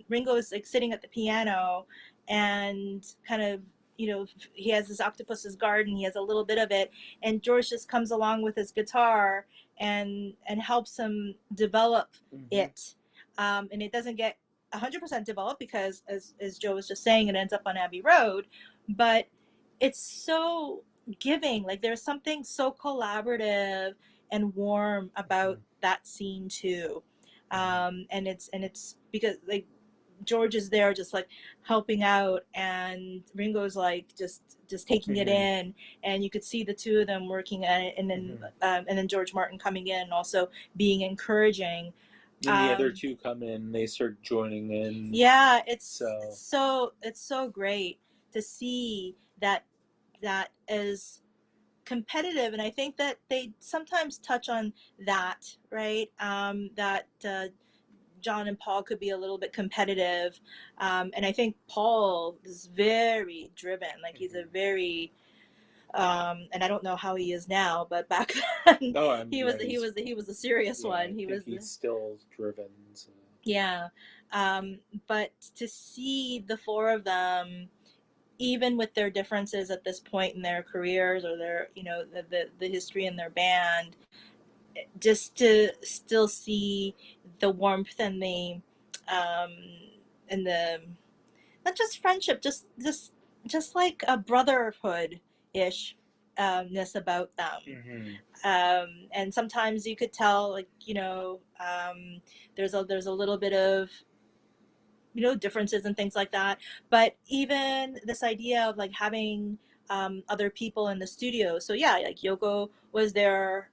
Ringo is like sitting at the piano and kind of, you know, he has this octopus's garden, he has a little bit of it, and George just comes along with his guitar and helps him develop Mm-hmm. it, and it doesn't get 100% developed because, as Joe was just saying, it ends up on Abbey Road, but it's so giving. Like there's something so collaborative and warm Mm-hmm. about that scene too, Mm-hmm. and it's because like George is there just like helping out, and Ringo's like just taking it Mm-hmm. in, and you could see the two of them working at it, Mm-hmm. and then George Martin coming in and also being encouraging. And the other Um, two come in, they start joining in. yeah, So, it's so great to see that that is competitive, and I think that they sometimes touch on that, right? That John and Paul could be a little bit competitive, and I think Paul is very driven. Like he's a mm-hmm. very and I don't know how he is now, but back then Oh, yeah, he was a serious yeah, I one. He think was he's still driven. So. yeah, but to see the four of them, even with their differences at this point in their careers or their, you know, the history in their band, just to still see the warmth um and the not just friendship, just like a brotherhood ish ness about them. Mm-hmm. And sometimes you could tell, like, you know, there's a little bit of, you know, differences and things like that, but even this idea of like having other people in the studio. So yeah, like Yoko was there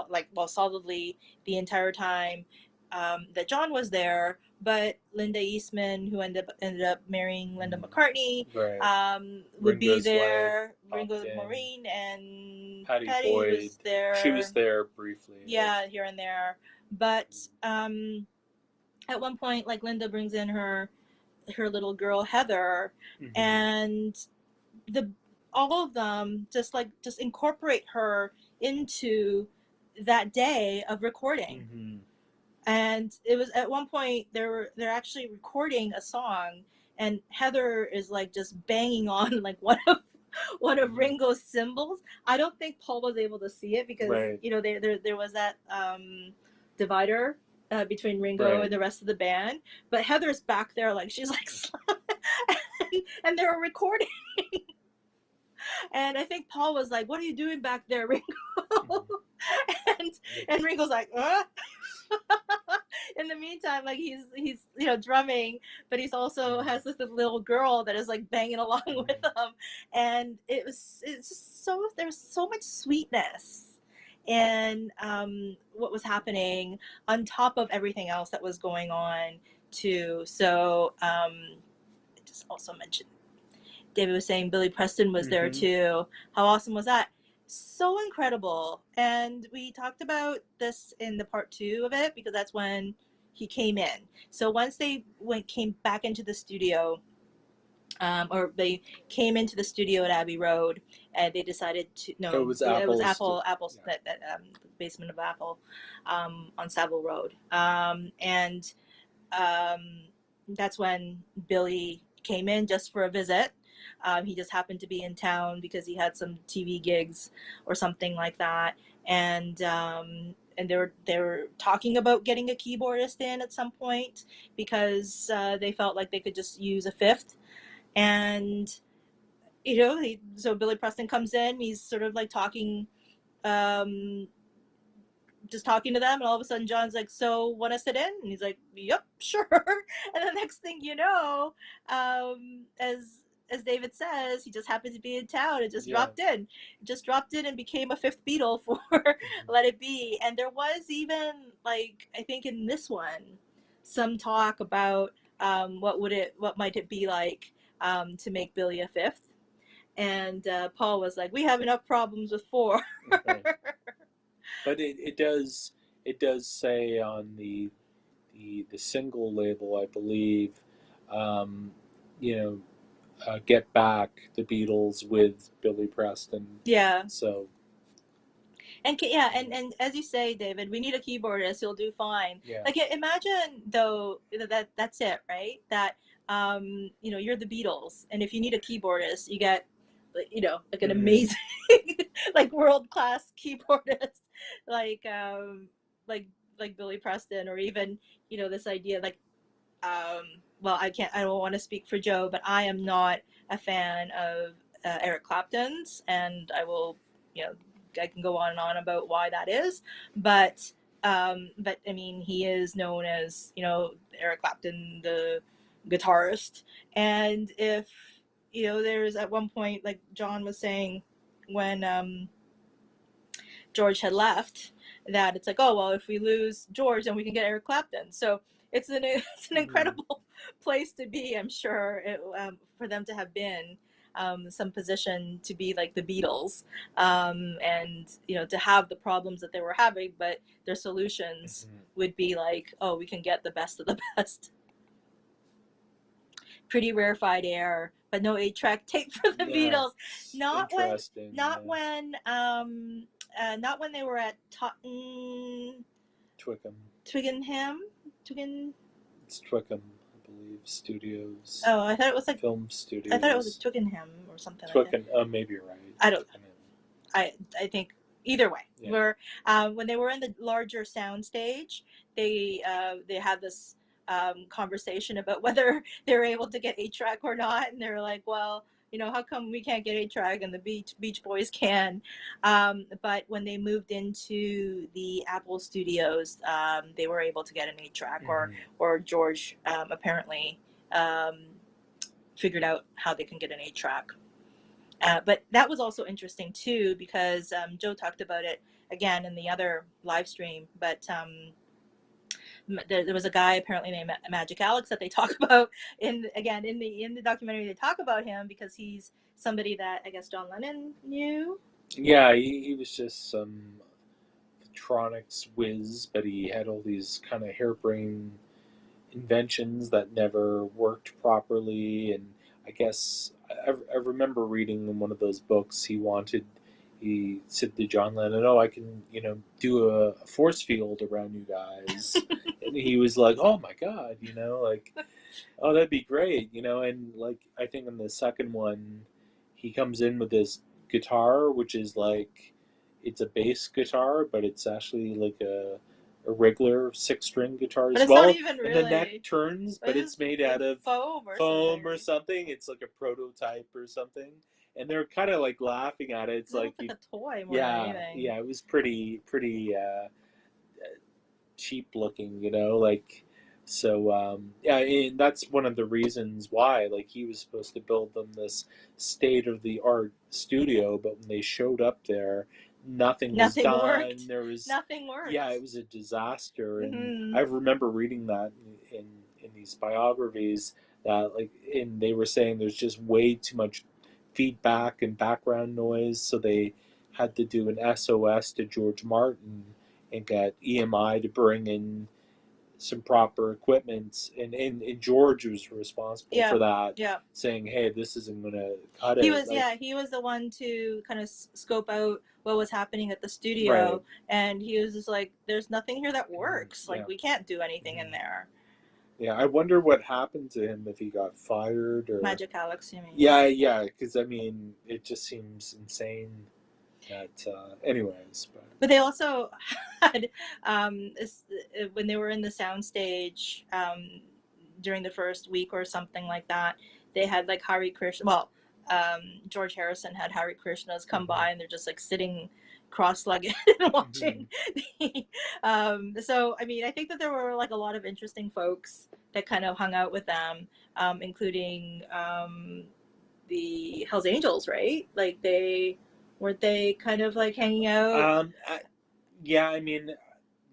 like, well, solidly the entire time that John was there, but Linda Eastman, who ended up marrying Linda Mm. McCartney, Right. would be Ringo's wife there. popped Ringo in. Maureen and Patty Patty Boyd. was She was there, there briefly. yeah, here and there, but at one point, like, Linda brings in her little girl Heather, Mm-hmm. and the all of them just incorporate her into that day of recording. Mm-hmm. And it was at one point they're actually recording a song, and Heather is like just banging on like one of Mm-hmm. Ringo's cymbals. I don't think Paul was able to see it because, Right. you know, there was that divider between Ringo Right. and the rest of the band, but Heather's back there like she's like and they were recording, and I think Paul was like, "What are you doing back there, Ringo?" Mm-hmm. and and Ringo's like, in the meantime, like he's, you know, drumming, but he's also Mm-hmm. has this little girl that is like banging along with Mm-hmm. him, and it's just so there's so much sweetness and what was happening on top of everything else that was going on too. So I just also mentioned David was saying Billy Preston was there Mm-hmm. too. How awesome was that? So incredible. And we talked about this in the part two of it because that's when he came in. So once came back into the studio, or they came into the studio at Abbey Road, and they decided to It no, was it was Apple's. Apple's Yeah. that the basement of Apple, on Savile Road, and um, that's when Billy came in just for a visit. He just happened to be in town because he had some TV gigs or something like that, and they were talking about getting a keyboardist in at some point because they felt like they could just use a fifth. And you know, so Billy Preston comes in. He's sort of like talking um, just talking to them, and all of a sudden John's like, "So, want to sit in?" And he's like, "Yep, sure." And the next thing you know, as David says, he just happened to be in town and Yeah. just dropped in and became a fifth Beatle for Mm-hmm. Let It Be. And there was even, like, I think in this one, some talk about what might it be like to make Billy a fifth. And Paul was like, "We have enough problems with four." Right. But it does say on the single label, I believe, um, you know, Get Back, the Beatles with Billy Preston. Yeah. So Yeah, and as you say, David, we need a keyboardist. You'll do fine. Yeah. Like imagine though that's it, right? That you're the Beatles, and if you need a keyboardist, you get like an Mm-hmm. amazing like world class keyboardist, like like like Billy Preston, or even this idea like well, I don't want to speak for Joe, but I am not a fan of Eric Clapton's, and you know, I can go on and on about why that is, but I mean, he is known as Eric Clapton, the guitarist, and if there's at one point, like John was saying, when George had left, that it's like, oh well, if we lose George, then we can get Eric Clapton. So it's an Mm-hmm. incredible place to be. I'm sure for them to have been some position to be like the Beatles, and to have the problems that they were having, but their solutions Mm-hmm. would be like, oh, we can get the best of the best. Pretty rarefied air, but no 8-track tape for the Yeah, Beatles. it's Not when, interesting. not Yeah, when, not when they were at Totten, Twickenham. Twickenham, Twickenham. It's Twickenham, I believe. Studios, Oh, I thought it was like film I thought it was studios. Twickenham or something like that. Twickenham. Oh, maybe you're right. I don't. Twickenham. I think either way, Yeah. where when they were in the larger sound stage, they had this conversation about whether they were able to get 8-track or not, and they were like, well, how come we can't get 8-track and the Beach Boys can? But when they moved into the Apple Studios, they were able to get an 8-track, Mm-hmm. or George apparently um, figured out how they can get an 8-track. But that was also interesting too, because Joe talked about it again in the other live stream. But there was a guy apparently named Magic Alex that they talk about in the documentary. They talk about him because he's somebody that I guess John Lennon knew. Yeah, he was just some electronics whiz, but he had all these kind of harebrained inventions that never worked properly. And I guess I remember reading in one of those books he said to John Lennon, "Oh, I can do a force field around you guys," and he was like, "Oh my god," like, "Oh, that'd be great," and like I think in the second one, he comes in with this guitar, which is like it's a bass guitar, but it's actually like a regular 6 string guitar But as it's not well, even and the neck really. turns, It but is it's made like out of foam or something, foam or right? something. It's like a prototype or something, and they're kind of like laughing at it. It's It like looks like a toy more than yeah, anything. yeah, it was pretty cheap looking, like so yeah, and that's one of the reasons why like he was supposed to build them this state of the art studio, but when they showed up there, nothing was Nothing done. worked. There was Nothing yeah, worked. it was a disaster, and Hmm. I remember reading that in these biographies that like and they were saying there's just way too much feedback and background noise, so they had to do an SOS to George Martin and got EMI to bring in some proper equipment, and George was responsible Yeah, for that, yeah. saying, "Hey, this isn't gonna cut He it." was, Like, yeah, he was the one to kind of scope out what was happening at the right? studio, and he was just like, "There's nothing here that Mhm. works. Like, Yeah, we can't do anything in hmm there." yeah. I wonder what happened to him if he got fired or. Magic Alex, you mean? Yeah, yeah. Because I mean, it just seems insane that. Anyways, but. But they also had when they were in the soundstage during the first week or something like that. They had like Hari Krishna. Well, George Harrison had Hari Krishnas come Hmm. by, and they're just like sitting cross-legged and Hmm. watching. So I mean, I think that there were like a lot of interesting folks that kind of hung out with them, including the Hell's Angels, right? Like they weren't they kind of like hanging out. Um, I, yeah, I mean,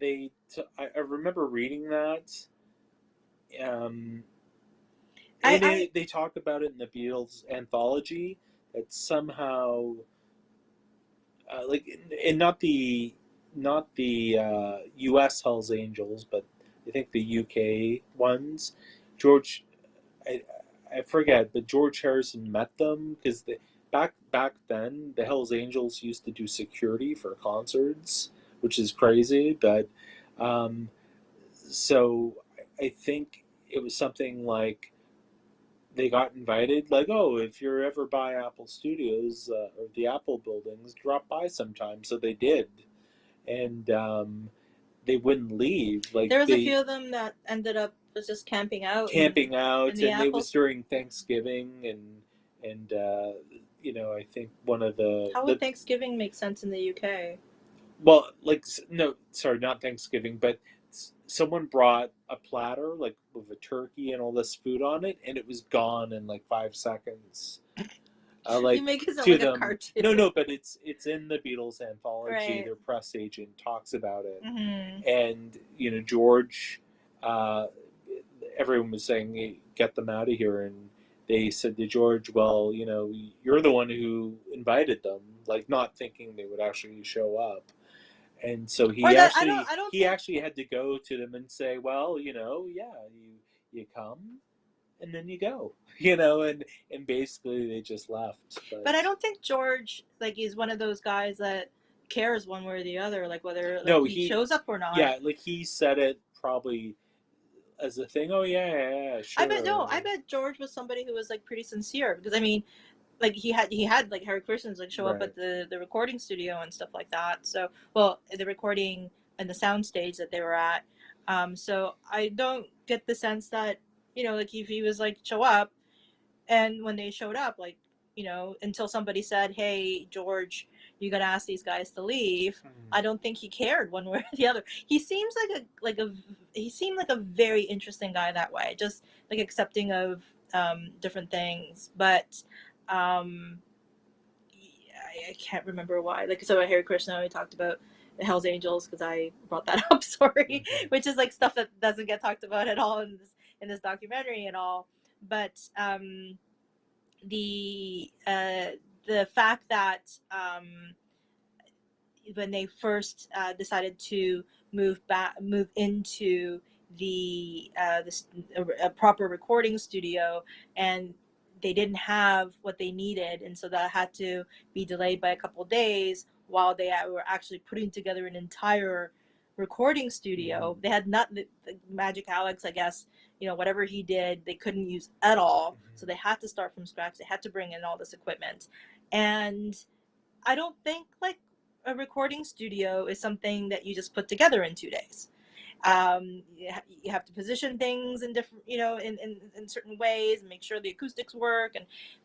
I remember reading that. Um, and I they talk about it in the Beatles anthology that somehow, like, and not the U.S. Hell's Angels, but I think the U.K. ones. George, I, I forget, but George Harrison met them because back then, the Hells Angels used to do security for concerts, which is crazy. But um, so I think it was something like they got invited, like, oh, if you're ever by Apple Studios or the Apple buildings, drop by sometime. So they did, and they wouldn't leave. Like There was a they few of them that ended up was just camping out camping in out, the and it Apple. was during Thanksgiving, and I think one of How the would Thanksgiving make sense in the UK? well, like no, sorry, not Thanksgiving, but someone brought a platter like with a turkey and all this food on it, and it was gone in like 5 seconds. You Like make it sound to like a them, cartoon. no, but it's in the Beatles anthology. Right. Their press agent talks about it, Mm-hmm. and George, uh, everyone was saying, hey, get them out of here, and they said to George, well, you're the one who invited them, like not thinking they would actually show up. And so Or that I don't he think. actually had to go to them and say, well, yeah, you come and then you go, and basically they just left. But I But don't think George like is one of those guys that cares one way or the other, like whether like no, he shows up or not. yeah, like he said it probably as a thing. Oh yeah, yeah, yeah, I bet sure. no, I bet George was somebody who was like pretty sincere because I mean, like he had like Harry Christians like show up Right. at the recording studio and stuff like that. So well, the recording and the sound stage that they were at. So I don't get the sense that like if he was like show up and when they showed up like until somebody said, hey George, you gotta ask these guys to leave. Hmm. I don't think he cared one way or the other. He seems like a he seemed like a very interesting guy that way, just like accepting of different things. But um I can't remember why. Like so Harry Krishna, we talked about the Hells Angels because I brought that up, sorry, Hmm. which is like stuff that doesn't get talked about at all in this documentary at all. But the fact that when they first decided to move into this a proper recording studio, and they didn't have what they needed, and so that had to be delayed by a couple of days while they were actually putting together an entire recording Hmm. studio. They had not the Magic Alex, I guess, whatever he did, they couldn't use at all. So they had to start from scratch. They had to bring in all this equipment, and I don't think like a recording studio is something that you just put together in 2 days. You have to position things in different, in certain ways and make sure the acoustics work.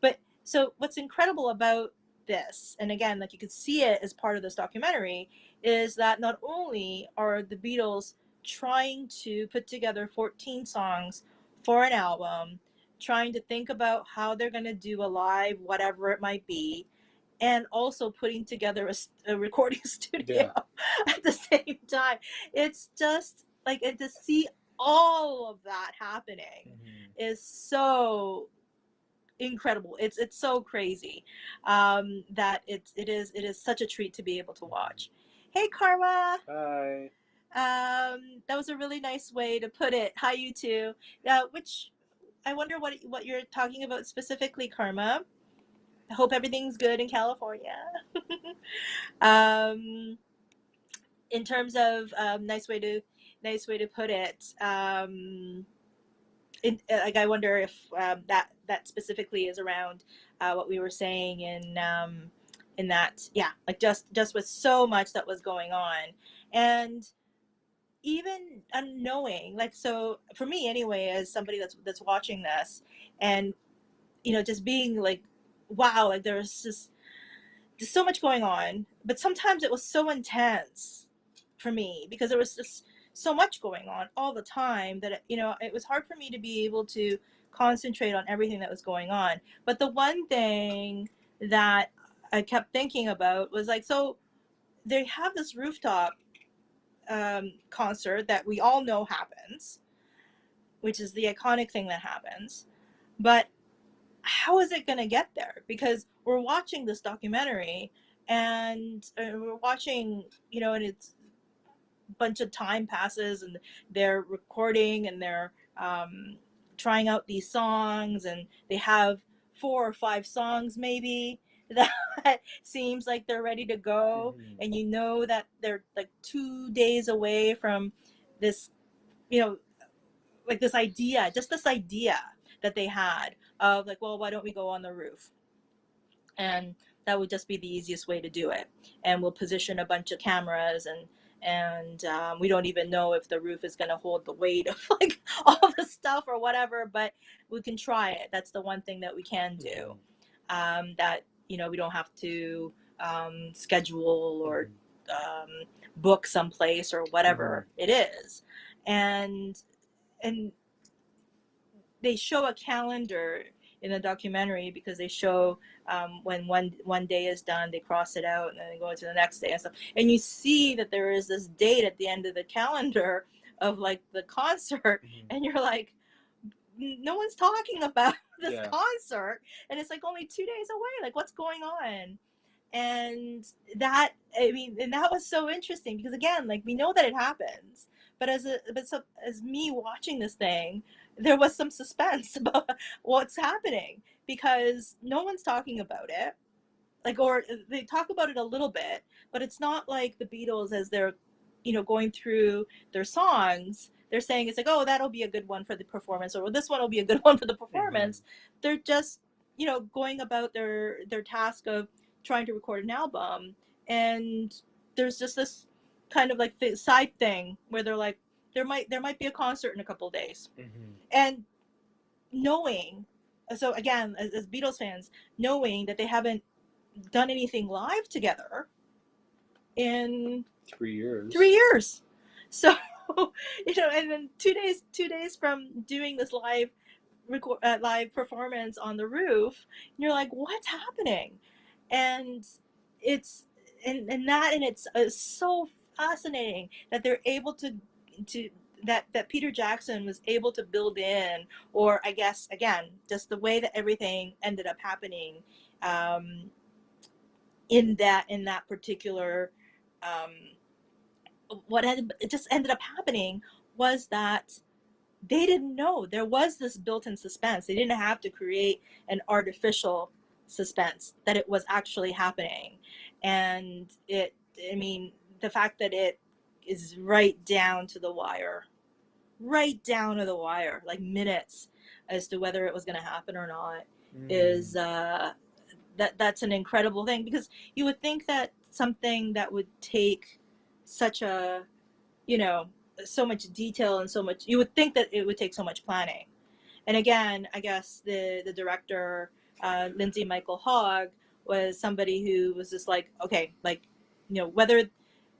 But so what's incredible about this, and again, like you could see it as part of this documentary, is that not only are the Beatles trying to put together 14 songs for an album, trying to think about how they're going to do a live, whatever it might be, and also putting together a recording studio Yeah. at the same time. It's just like, and to see all of that happening Hmm. is so incredible. It's so crazy that it is such a treat to be able to watch. Hey Karma, Bye. that was a really nice way to put it. Hi you two. Which I wonder what you're talking about specifically, Karma. I hope everything's good in California. um, in terms of nice way to put it. Like I wonder if that specifically is around what we were saying in that, yeah, like just with so much that was going on, and even unknowing, like, so for me anyway, as somebody that's watching this, and just being like, wow, like there's so much going on, but sometimes it was so intense for me because there was just so much going on all the time that it was hard for me to be able to concentrate on everything that was going on. But the one thing that I kept thinking about was like, so they have this rooftop concert that we all know happens, which is the iconic thing that happens, but how is it going to get there? Because we're watching this documentary and we're watching, and it's a bunch of time passes and they're recording and they're trying out these songs, and they have 4 or 5 songs maybe that seems like they're ready to go, Mm-hmm. and you know that they're like 2 days away from this, you know, like this idea, just this idea that they had of like, well, why don't we go on the roof? And that would just be the easiest way to do it. And we'll position a bunch of cameras, and we don't even know if the roof is going to hold the weight of like all the stuff or whatever, but we can try it. That's the one thing that we can do. Mm-hmm. That, you know, we don't have to schedule or Mm-hmm. um, book someplace or Mm-hmm. whatever it is. And and they show a calendar in the documentary, because they show when one day is done, they cross it out, and then they go into the next day and stuff. And you see that there is this date at the end of the calendar of like the concert, Mm-hmm. and you're like, no one's talking about this Yeah. concert, and it's like only 2 days away. Like, what's going on? And that, I mean, and that was so interesting, because again, like, we know that it happens, but as me watching this thing, there was some suspense about what's happening, because no one's talking about it, like, or they talk about it a little bit, but it's not like the Beatles, as they're, you know, going through their songs, they're saying it's like, oh, that'll be a good one for the performance, or this one will be a good one for the Mm-hmm. performance. They're just, you know, going about their task of trying to record an album. And there's just this kind of like side thing where they're like, there might be a concert in a couple of days. Mm-hmm. And knowing, so again, as Beatles fans, knowing that they haven't done anything live together in 3 3 years. years. So, you know, and then 2 days from doing this live performance on the roof, you're like, what's happening? And it's, and that, and it's so fascinating that they're able to that Peter Jackson was able to build in, or I guess again, just the way that everything ended up happening, um, in that particular, um, what had, it just ended up happening was that they didn't know there was this built-in suspense. They didn't have to create an artificial suspense, that it was actually happening. And it, I mean, the fact that it is right down to the wire, right down to the wire, like minutes, as to whether it was going to happen or not, Mm-hmm. is that's an incredible thing, because you would think that something that would take such a, you know, so much detail and so much, you would think that it would take so much planning. And again, I guess the director, Lindsay Michael Hogg, was somebody who was just like, okay, like, you know, whether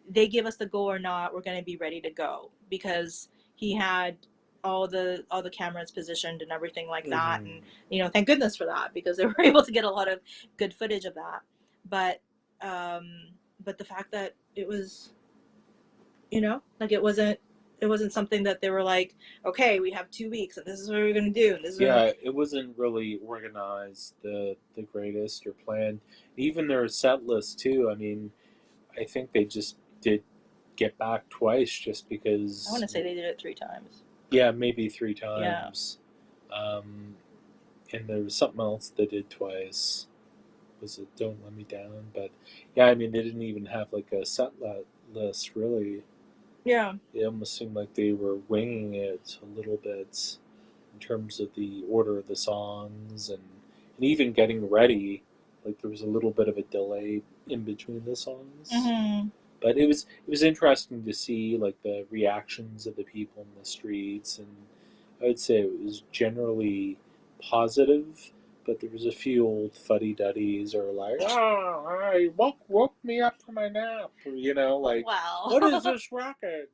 they give us the go or not, we're going to be ready to go, because he had all the cameras positioned and everything like that. Mm-hmm. And, you know, thank goodness for that, because they were able to get a lot of good footage of that. But um but the fact that it was, you know, like, it wasn't something that they were like, okay, we have 2 weeks and this is what we're going to do, and this is what Yeah, it wasn't really organized the greatest or planned. Even their set list too. I mean, I think they just did Get Back twice just I want because. to say they did it 3 times. Yeah, maybe three Yeah. times. Um, and there was something else they did twice. Was it Don't Let Me Down? But yeah, I mean, they didn't even have like a list really. Yeah. It almost seemed like they were winging it a little bit in terms of the order of the songs and even getting ready. Like there was a little bit of a delay in between the songs. Mm-hmm. But it was interesting to see like the reactions of the people in the streets, and I would say it was generally positive. But there was a few old fuddy duddies or like, oh, I woke me up from my nap, or, like, what is Wow. this racket,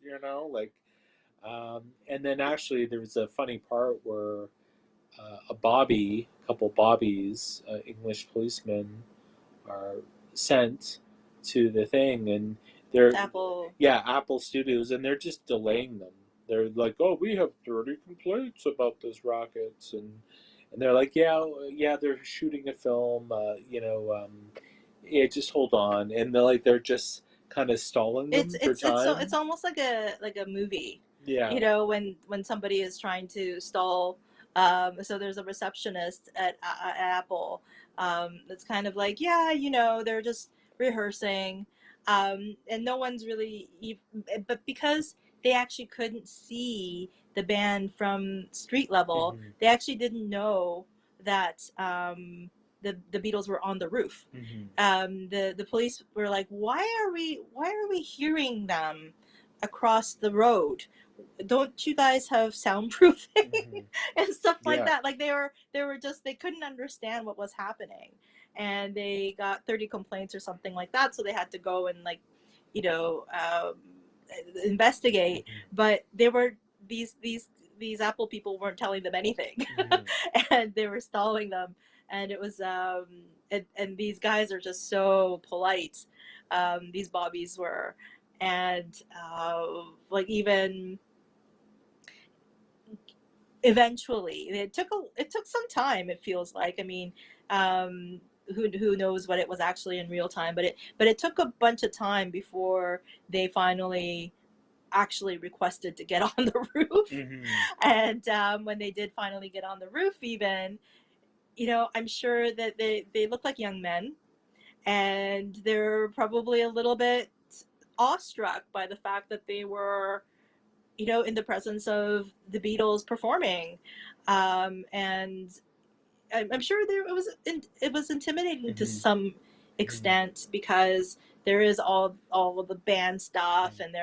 like, and then actually there was a funny part where a couple bobbies, English policemen, are sent to the thing, and they're Apple. yeah, Apple Studios, and they're just delaying them. They're like, "Oh, we have 30 complaints about this rockets," and they're like, "Yeah, yeah, they're shooting a film, yeah, just hold on," and they're just kind of stalling it's them for it's it's so time. it's almost like a movie, Yeah. you know, when somebody is trying to stall. So there's a receptionist at Apple, It's kind of like, yeah, they're just rehearsing, and no one's really, but because they actually couldn't see the band from street level, Mm-hmm. they actually didn't know that the Beatles were on the roof. Mm-hmm. The police were like, why are we hearing them across the road? Don't you guys have soundproofing Mm-hmm. and stuff like Yeah. that? Like they were just, they couldn't understand what was happening, and they got 30 complaints or something like that, so they had to go and, like, you know um, investigate. Mm-hmm. But they were, these Apple people weren't telling them anything, Mm-hmm. and they were stalling them, and it was and these guys are just so polite. These bobbies were, and like, even eventually, it took some time, it feels like. I mean, who knows what it was actually in real time, but it took a bunch of time before they finally actually requested to get on the roof. Mm-hmm. And when they did finally get on the roof, even, I'm sure that they look like young men, and they're probably a little bit awestruck by the fact that they were, in the presence of the Beatles performing. And I'm sure it was intimidating to Mm-hmm. some Mm-hmm. extent, because there is all of the band stuff, and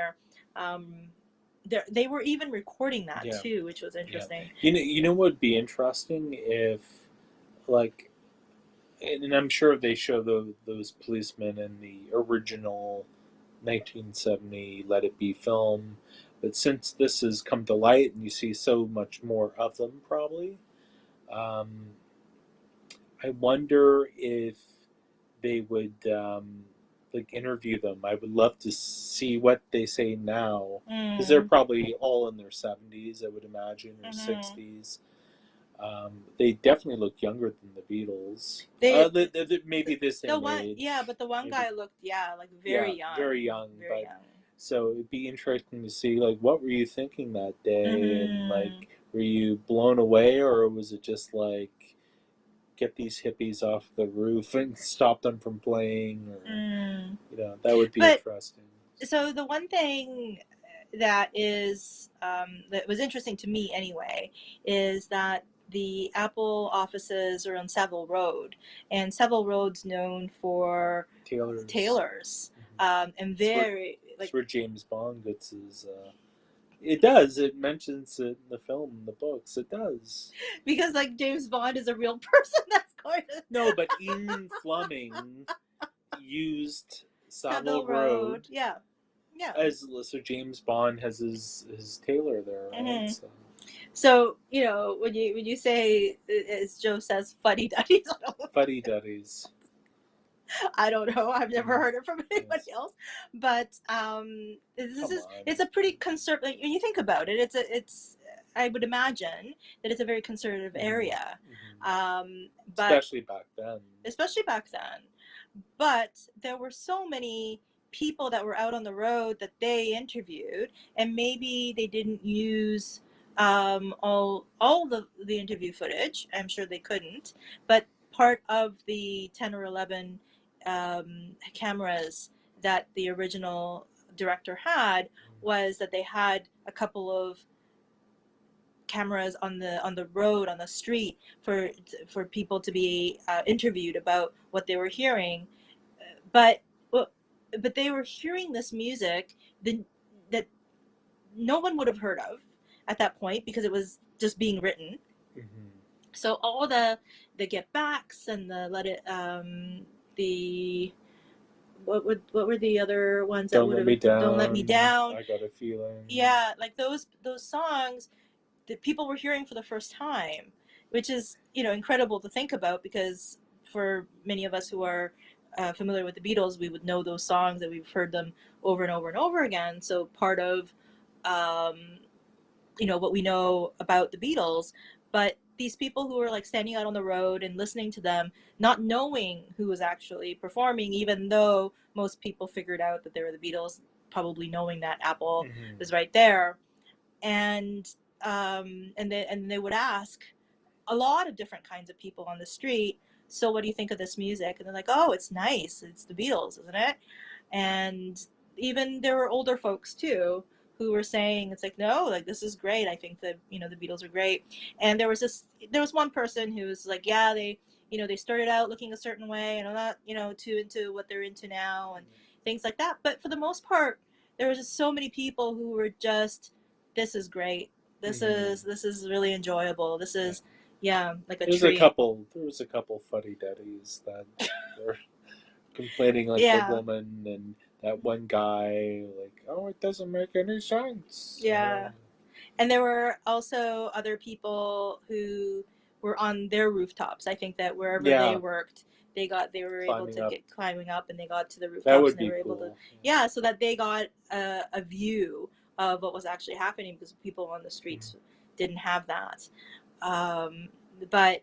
they were even recording that Yeah. too, which was Yeah. interesting. You know what would be interesting if, like, and I'm sure they show those policemen in the original 1970 Let It Be film, but since this has come to light and you see so much more of them, probably, um, I wonder if they would, like, interview them. I would love to see what they say now, because they're Mm, probably all in their 70s, I would imagine, or hmm 60s. They definitely look younger than the Beatles. they Maybe this day the and one Yeah, age, but the one maybe, guy looked, yeah, like yeah, very young, very young. very But young. so it'd be interesting to see, like, what were you thinking that day, and, Hmm like, were you blown away, or was it just like, get these hippies off the roof and stop them from playing, or, mm. that would be But interesting. so the one thing that was interesting to me anyway, is that the Apple offices are on Savile Road, and Savile Road's known for Taylor's. tailors, Mhm. and It's where very, it's like, where James Bond gets his. It does. It mentions it in the film, in the books. It does. because, like, James Bond is a real person that's going to No, but Ian Fleming used Savile Savile Road Road. Yeah, yeah. as, so James Bond has his tailor there, right? hmm So So, when you say, as Joe says, fuddy duddies, fuddy duddies. I don't know. I've never Mm, heard it from anybody yes. else. But Come on. it's a pretty conservative. Like, when you think about it, it's I would imagine that it's a very conservative Hmm. area, Hmm. but Especially back then. especially back then. But there were so many people that were out on the road that they interviewed, and maybe they didn't use all the interview footage. I'm sure they couldn't, but part of the 10 or 11 cameras that the original director had was that they had a couple of cameras on the road, on the street, for people to be interviewed about what they were hearing. But well, but they were hearing this music that no one would have heard of at that point, because it was just being written. Hmm. So all the get backs, and the let it the what were the other ones that Don't would Let have, Me Don't Let Me Down. Down? I Got a Feeling. Yeah, like those songs that people were hearing for the first time, which is, incredible to think about, because for many of us who are familiar with the Beatles, we would know those songs, and we've heard them over and over and over again. So part of um, what we know about the Beatles. But these people who were, like, standing out on the road and listening to them, not knowing who was actually performing, even though most people figured out that they were the Beatles, probably knowing that Apple Hmm. was right there. And and they would ask a lot of different kinds of people on the street, so what do you think of this music? And they're like, oh, it's nice. It's the Beatles, isn't it? And even there were older folks too who were saying it's like, no, like this is great. I think that the Beatles are great. And there was one person who was like, yeah, they started out looking a certain way and I'm not too into what they're into now and things like that. But for the most part, there was just so many people who were just, this is great. This is really enjoyable. This Yeah. is like a There's a treat. couple. There was a couple fuddy duddies that were complaining like a Yeah, woman, and that one guy like, oh, it doesn't make any sense. yeah. And there were also other people who were on their rooftops. I think that wherever they Yeah, worked, they were able climbing to up. get climbing up and they got to the That rooftops would and they be were able to cool. so that they got a view of what was actually happening because people on the streets didn't have that. Um, but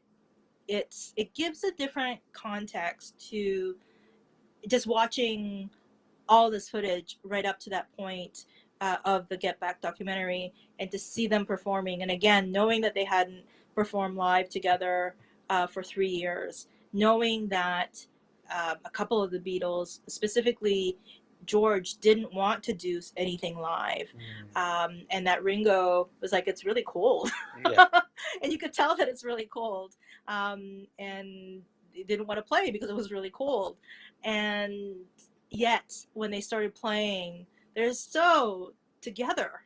it gives a different context to just watching all this footage right up to that point of the Get Back documentary, and to see them performing, and again knowing that they hadn't performed live together for 3 years, knowing that a couple of the Beatles, specifically George, didn't want to do anything live, and that Ringo was like, it's really cold. Yeah. And you could tell that it's really cold, and they didn't want to play because it was really cold. And yet when they started playing, they're so together.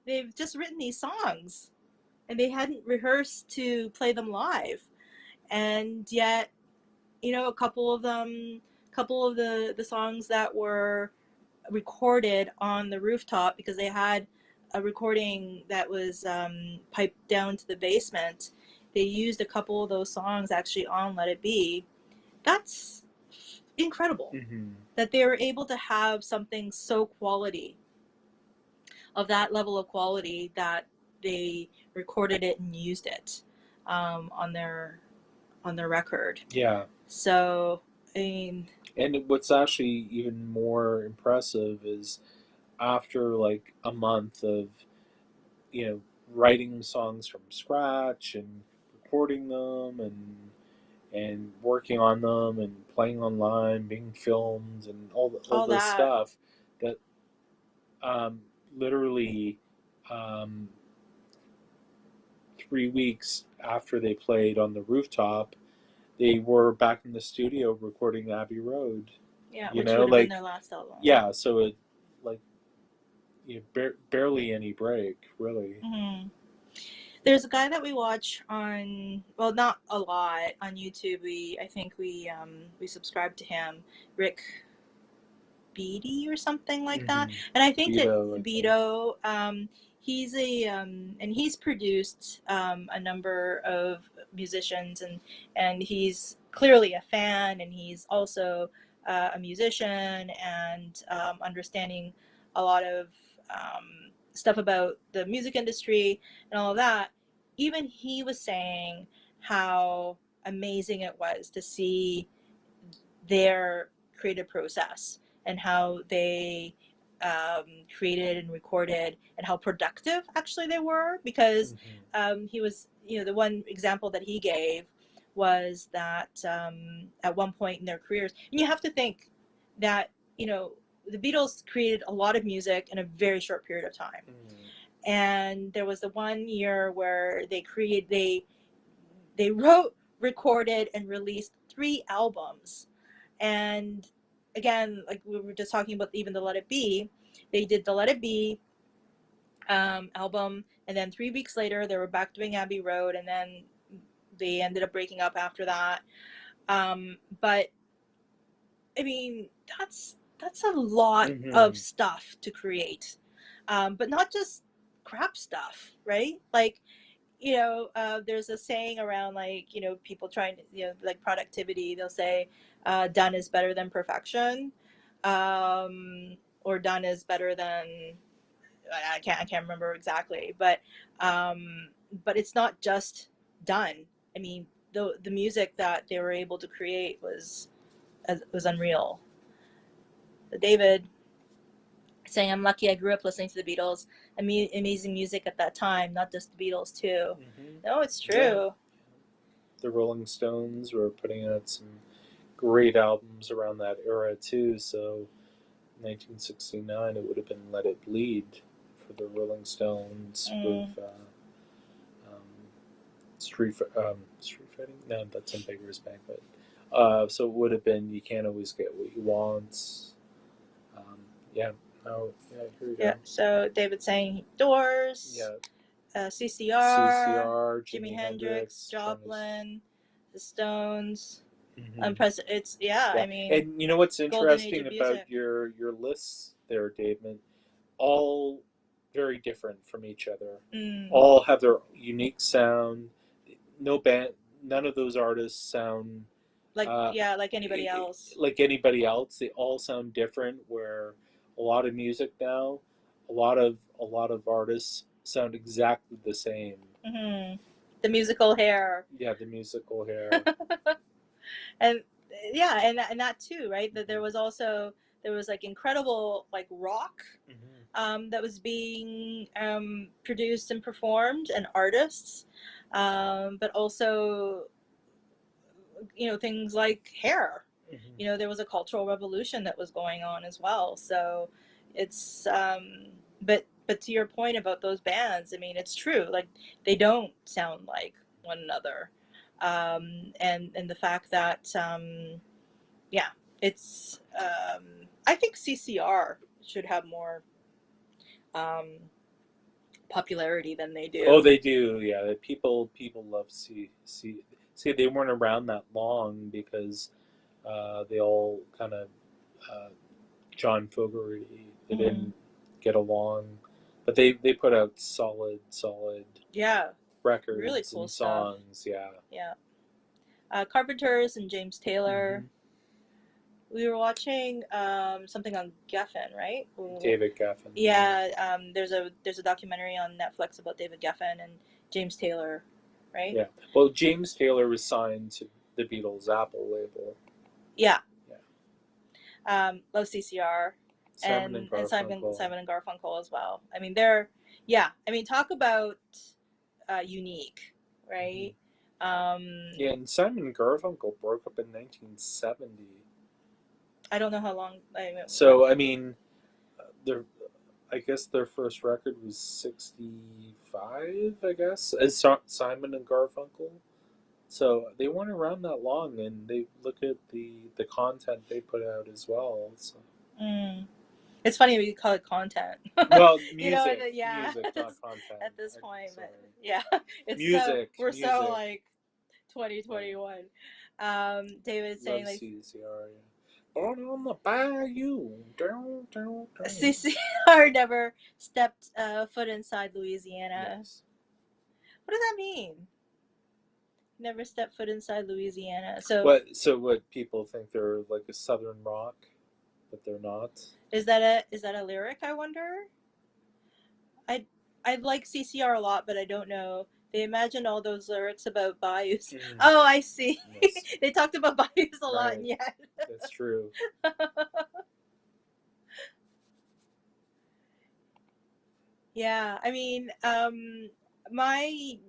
They've just written these songs and they hadn't rehearsed to play them live. And yet, a couple of the songs that were recorded on the rooftop, because they had a recording that was piped down to the basement, they used a couple of those songs actually on Let It Be. That's incredible Mm-hmm. that they were able to have something so quality, of that level of quality, that they recorded it and used it on their record. Yeah. So I mean, And what's actually even more impressive is after like a month of you know writing songs from scratch and recording them and working on them and playing online, being filmed, and all all this that. stuff that um, literally um, 3 weeks after they played on the rooftop, they were back in the studio recording Abbey Road. Yeah, You which know, would have been like their last album. yeah, so it like barely any break, really. Mm-hmm. There's a guy that we watch on, well, not a lot on YouTube. I think we subscribe to him, Rick Beatty or something like that. Mm-hmm. And I think that Beto, I think. Beto, he's and he's produced a number of musicians, and he's clearly a fan, and he's also a musician, and understanding a lot of stuff about the music industry and all of that. Even he was saying how amazing it was to see their creative process and how they created and recorded, and how productive actually they were, because Mm-hmm. he was, the one example that he gave was that at one point in their careers, and you have to think that the Beatles created a lot of music in a very short period of time. Mm-hmm. And there was the one year where they wrote, recorded, and released 3 albums. And again, like we were just talking about, even the Let It Be, they did the Let It Be album, and then 3 weeks later they were back doing Abbey Road, and then they ended up breaking up after that. But I mean, that's a lot of Mm-hmm. stuff to create, but not just crap stuff, right? Like, there's a saying around, like, people trying to, like productivity, they'll say, done is better than perfection, or done is better than, I can't remember exactly, but it's not just done. I mean, the music that they were able to create was unreal. David saying, I'm lucky I grew up listening to the Beatles. Amazing music at that time, not just the Beatles too. Mm-hmm. No, it's Yeah. true. the Rolling Stones were putting out some great albums around that era too. So 1969, it would have been "Let It Bleed" for the Rolling Stones with Mm. um, street fighting. No, that's in Beggars Bank. But so it would have been "You Can't Always Get What You Want." Um, yeah. Oh, yeah. Here we Yeah. go. So David saying Doors, Yeah. CCR, CCR, Jimi Jimi Hendrix, Hendrix, Jonas. Joplin, the Stones. Hmm. It's yeah. Yeah, I mean, and you know what's golden age interesting of about music. your lists there, David? All very different from each other. Mm. All have their unique sound. No band, none of those artists sound Like uh, yeah, like anybody else. like anybody else. They all sound different. Where a lot of music now, a lot of artists sound exactly the same. Hmm. The musical hair. Yeah, the musical hair. And yeah, and that too, right? That Hmm. there was like incredible like rock Hmm. that was being produced and performed, and artists, but also things like hair. Hmm. There was a cultural revolution that was going on as well. So it's but to your point about those bands, I mean, it's true. Like they don't sound like one another, and the fact that yeah, it's I think CCR should have more um, popularity than they Oh, do. they do. Yeah, people love see. They weren't around that long because they all kind of uh, John Fogerty. They Mm. didn't get along, but they put out solid Yeah, really records cool and stuff. songs. Yeah. Yeah, Carpenters and James Taylor. Hmm. We were watching something on Geffen, right? David Geffen. Yeah. Yeah, there's a documentary on Netflix about David Geffen and James Taylor, right? Yeah. Well, James Taylor was signed to the Beatles' Apple label. Yeah, Yeah. love CCR, Simon and and Garfunkel. Simon and Garfunkel as well. I mean, they're yeah. I mean, talk about unique, Hmm. right? Um, Yeah, and Simon and Garfunkel broke up in 1970. I don't know how long. So I mean, their I guess their first record was 65. I guess as Simon and Garfunkel. So they weren't around that long, and they look at the content they put out as well. So. mm, it's funny we call it content. Well, And music, yeah, music, not content. at this point, but Sorry, yeah, music, we're so music. like Yeah, 2021. David is saying love like CCR. Yeah. Born on the bayou, down, down, down. CCR never stepped foot inside Louisiana. Yes. What does that mean? Never stepped foot inside Louisiana. So So what people think they're like a southern rock, but they're not. is that a lyric? I wonder. I I like CCR a lot, but I don't know. They imagined all those lyrics about bayous. Mm, Oh, I see. yes, They talked about bayous a lot, right. and yet. That's true. Yeah, I mean, I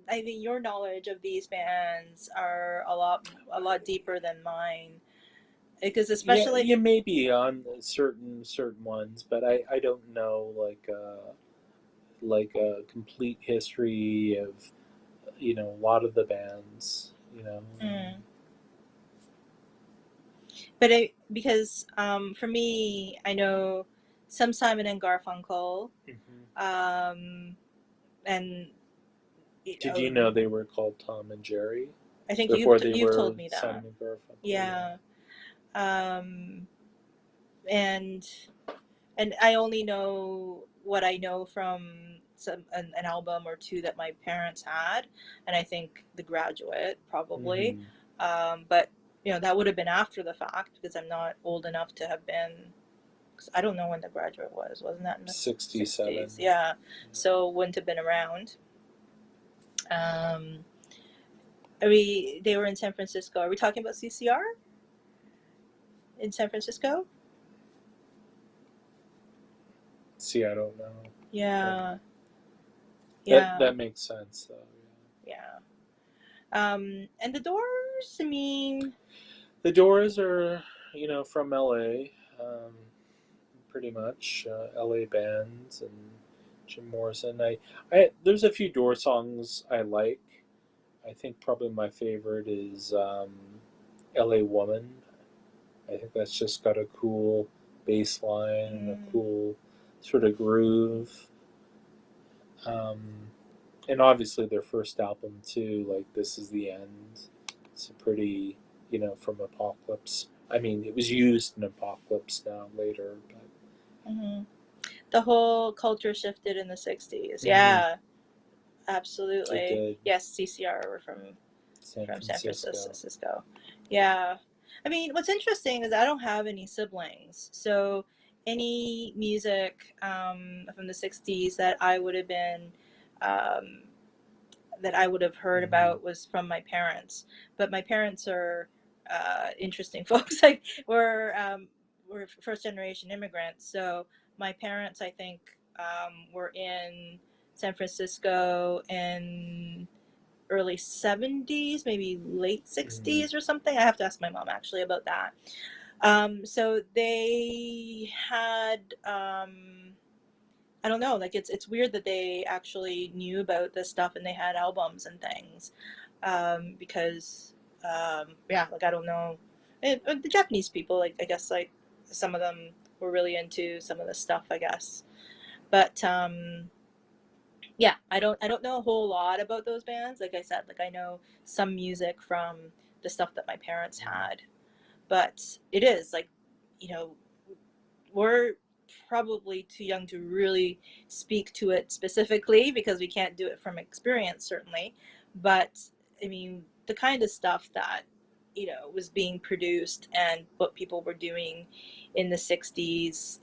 think your knowledge of these bands are a lot deeper than mine, because Yeah, especially you may be on certain ones, but I don't know like a complete history of a lot of the bands. mm, because for me, I know some Simon and Garfunkel, Mhm. um, and you Did know, you know they were called Tom and Jerry I think before they you've were told me that. Simon and Garfunkel? Yeah. Yeah, um, and I only know what I know from an album or two that my parents had, and I think The Graduate probably, Hmm. but that would have been after the fact because I'm not old enough to have been. 'Cause I don't know when The Graduate was. Wasn't that in the 67. 60s? Yeah, so wouldn't have been around. Um, they were in San Francisco. Are we talking about CCR in San Francisco? See, I don't know, but Yeah, that yeah, that makes sense though. yeah. And the Doors, I mean, The Doors are, from LA, pretty much. LA bands and Jim Morrison. There's a few Doors songs I like. I think probably my favorite is LA Woman. I think that's just got a cool bass line and a mm, cool sort of groove. Um, and obviously their first album too, like This Is the End. It's a pretty, from Apocalypse. I mean, it was used in Apocalypse now later, but mhm. The whole culture shifted in the 60s. mm-hmm, Yeah, it absolutely. did. Yes, CCR were San from San Francisco. Francisco. Yeah. I mean, what's interesting is I don't have any siblings. So any music from the 60s um, that I would have heard Mm-hmm, about was from my parents. But my parents are interesting folks. Like we're first generation immigrants. So my parents, I think, were in San Francisco in early 70s, maybe late mm-hmm, 60s or something. I have to ask my mom actually about that. So they had I don't know, like it's weird that they actually knew about this stuff and they had albums and things. Because yeah, like I don't know. The Japanese people, like I guess like some of them were really into some of this stuff, I guess. But yeah, I don't know a whole lot about those bands. Like I said, like I know some music from the stuff that my parents had, but it is like, you know, we're probably too young to really speak to it specifically because we can't do it from experience, certainly. But I mean, the kind of stuff that, was being produced and what people were doing in the 60s,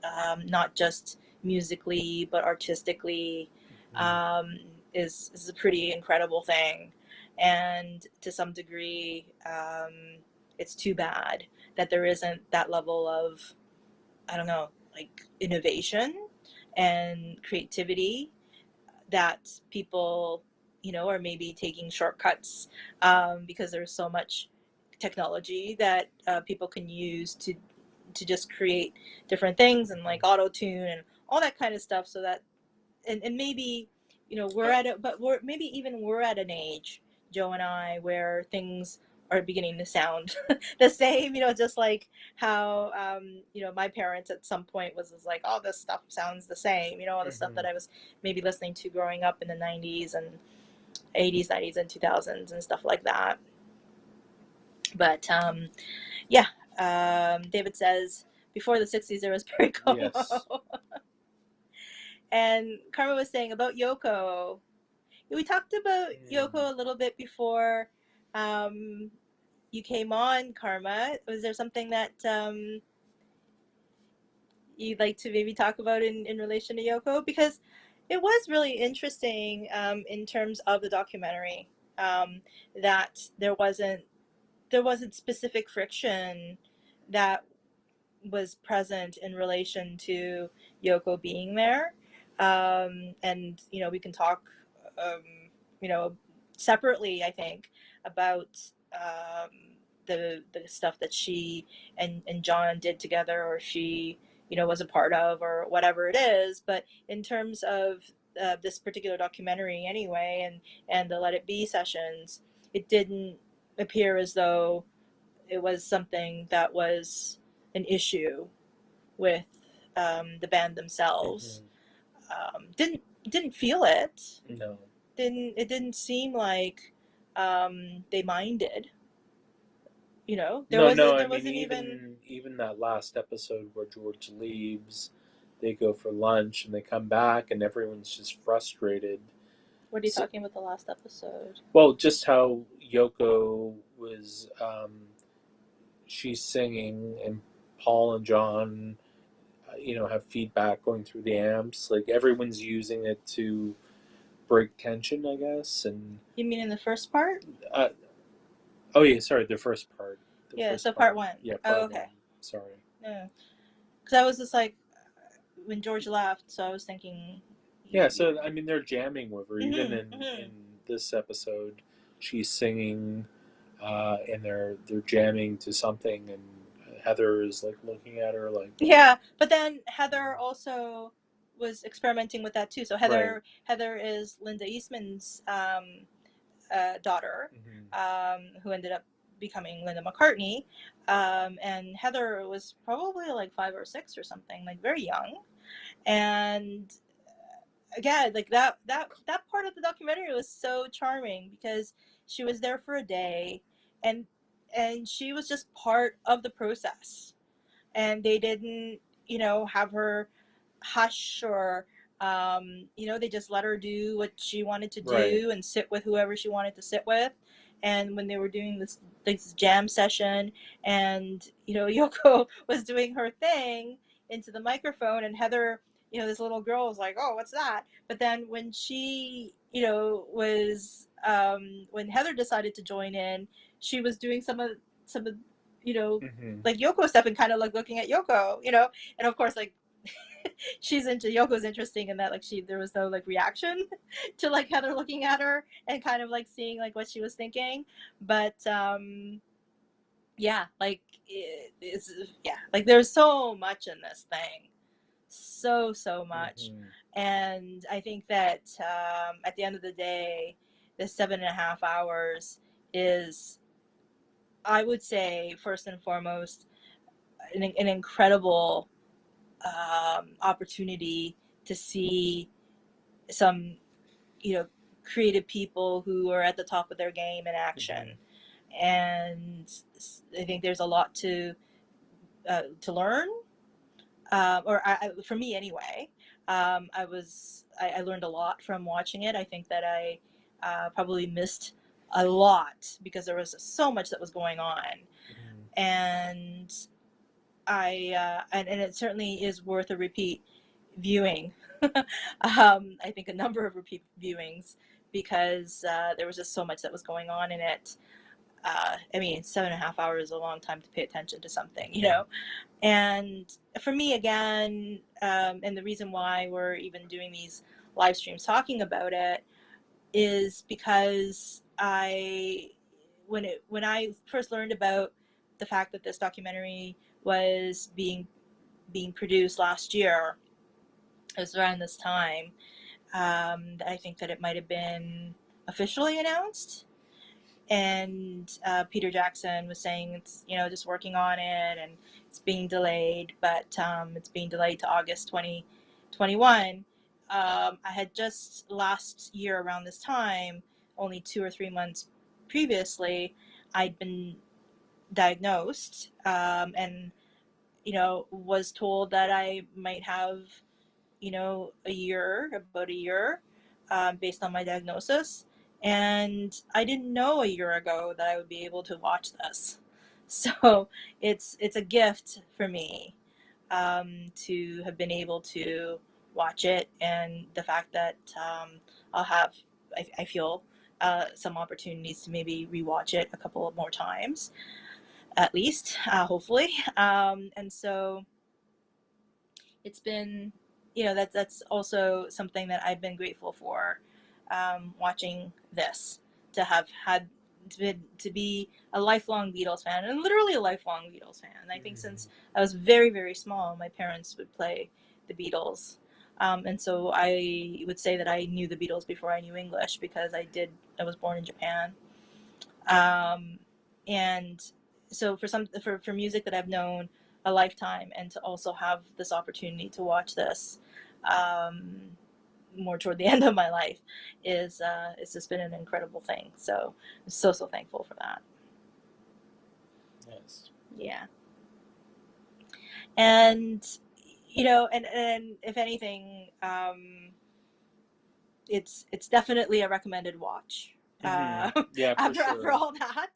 not just musically, but artistically, mm-hmm, um, is a pretty incredible thing. And to some degree, it's too bad that there isn't that level of, I don't know, like innovation and creativity that people, are maybe taking shortcuts because there's so much technology that people can use to just create different things and like auto tune and all that kind of stuff, so that and maybe we're at it, but we're at an age, Joe and I, where things are beginning to sound the same, just like how my parents at some point was like, oh, this stuff sounds the same, all the stuff mm-hmm. that I was maybe listening to growing up in the 90s and 80s, 90s and 2000s and stuff like that. But yeah, David says before the 60s there was Perry Como. Yes. And Karma was saying about Yoko. We talked about Mm. Yoko a little bit before um, you came on, Karma. Was there something that you'd like to maybe talk about in relation to Yoko? Because it was really interesting in terms of the documentary, that there wasn't specific friction that was present in relation to Yoko being there. And we can talk, um, you know, separately, I think, about the stuff that she and John did together, or she, was a part of, or whatever it is. But in terms of this particular documentary, anyway, and the Let It Be sessions, it didn't appear as though it was something that was an issue with the band themselves. Mm-hmm. Didn't feel it. No. It didn't seem like they minded. There No, wasn't no. I there mean, wasn't even. even that last episode where George leaves, they go for lunch and they come back, and everyone's just frustrated. What are you So, talking about the last episode? well, just how Yoko was, she's singing, and Paul and John, have feedback going through the amps. Like everyone's using it to break tension, I guess. And You mean in the first part? uh, oh yeah, sorry, the first part, the Yeah. first So part part, one. yeah, Oh, part one. okay. Sorry. No, because I was just like when George left, so I was thinking. Yeah, so I mean, they're jamming with her even Mm-hmm, in mm-hmm. this episode. she's singing, and they're jamming to something, and Heather is like looking at her like, Yeah, but then Heather also was experimenting with that too. So right. Heather is Linda Eastman's daughter, Hmm. who ended up becoming Linda McCartney. And Heather was probably like 5 or 6 or something, like very young. And again, like that part of the documentary was so charming because she was there for a day, and she was just part of the process, and they didn't, have her hush, or they just let her do what she wanted to Right. do and sit with whoever she wanted to sit with. And when they were doing this jam session, and Yoko was doing her thing into the microphone, and Heather, this little girl was like, "Oh, what's that?" But then when she, was when Heather decided to join in, she was doing some of you know Hmm. like Yoko stuff, and kind of like looking at Yoko, and of course, like, Yoko's interesting in that, like, there was no like reaction to like Heather looking at her and kind of like seeing like what she was thinking. But yeah, like it's yeah, like there's so much in this thing, so much. Hmm. And I think that at the end of the day, the 7.5 hours is, I would say, first and foremost, an incredible opportunity to see some, you know, creative people who are at the top of their game in action. Hmm. And I think there's a lot to learn, for me anyway. I learned a lot from watching it. I think that I probably missed a lot because there was so much that was going on, Hmm. and and it certainly is worth a repeat viewing. I think a number of repeat viewings, because there was just so much that was going on in it. I mean, 7.5 hours is a long time to pay attention to something, Hmm. And for me, again, and the reason why we're even doing these live streams talking about it is because when I first learned about the fact that this documentary was being produced last year, it was around this time. I think that it might have been officially announced, and Peter Jackson was saying it's, just working on it, and it's being delayed, but it's being delayed to August 2021. I had just last year around this time, only 2 or 3 months previously, I'd been diagnosed, and was told that I might have, about a year, based on my diagnosis. And I didn't know a year ago that I would be able to watch this. So it's a gift for me, to have been able to watch it, and the fact that I'll have, I feel, some opportunities to maybe rewatch it a couple of more times, at least, hopefully. And so it's been, that's also something that I've been grateful for, watching this, to have had to be a lifelong Beatles fan, and literally a lifelong Beatles fan. And I think Hmm. since I was very, very small, my parents would play the Beatles. And so I would say that I knew the Beatles before I knew English, because I was born in Japan. Um, and so for music that I've known a lifetime, and to also have this opportunity to watch this, um, more toward the end of my life, is it's just been an incredible thing. So I'm so thankful for that. Yes. Yeah. And and if anything, it's definitely a recommended watch. Hmm. Uh, Yeah, for after sure. all that,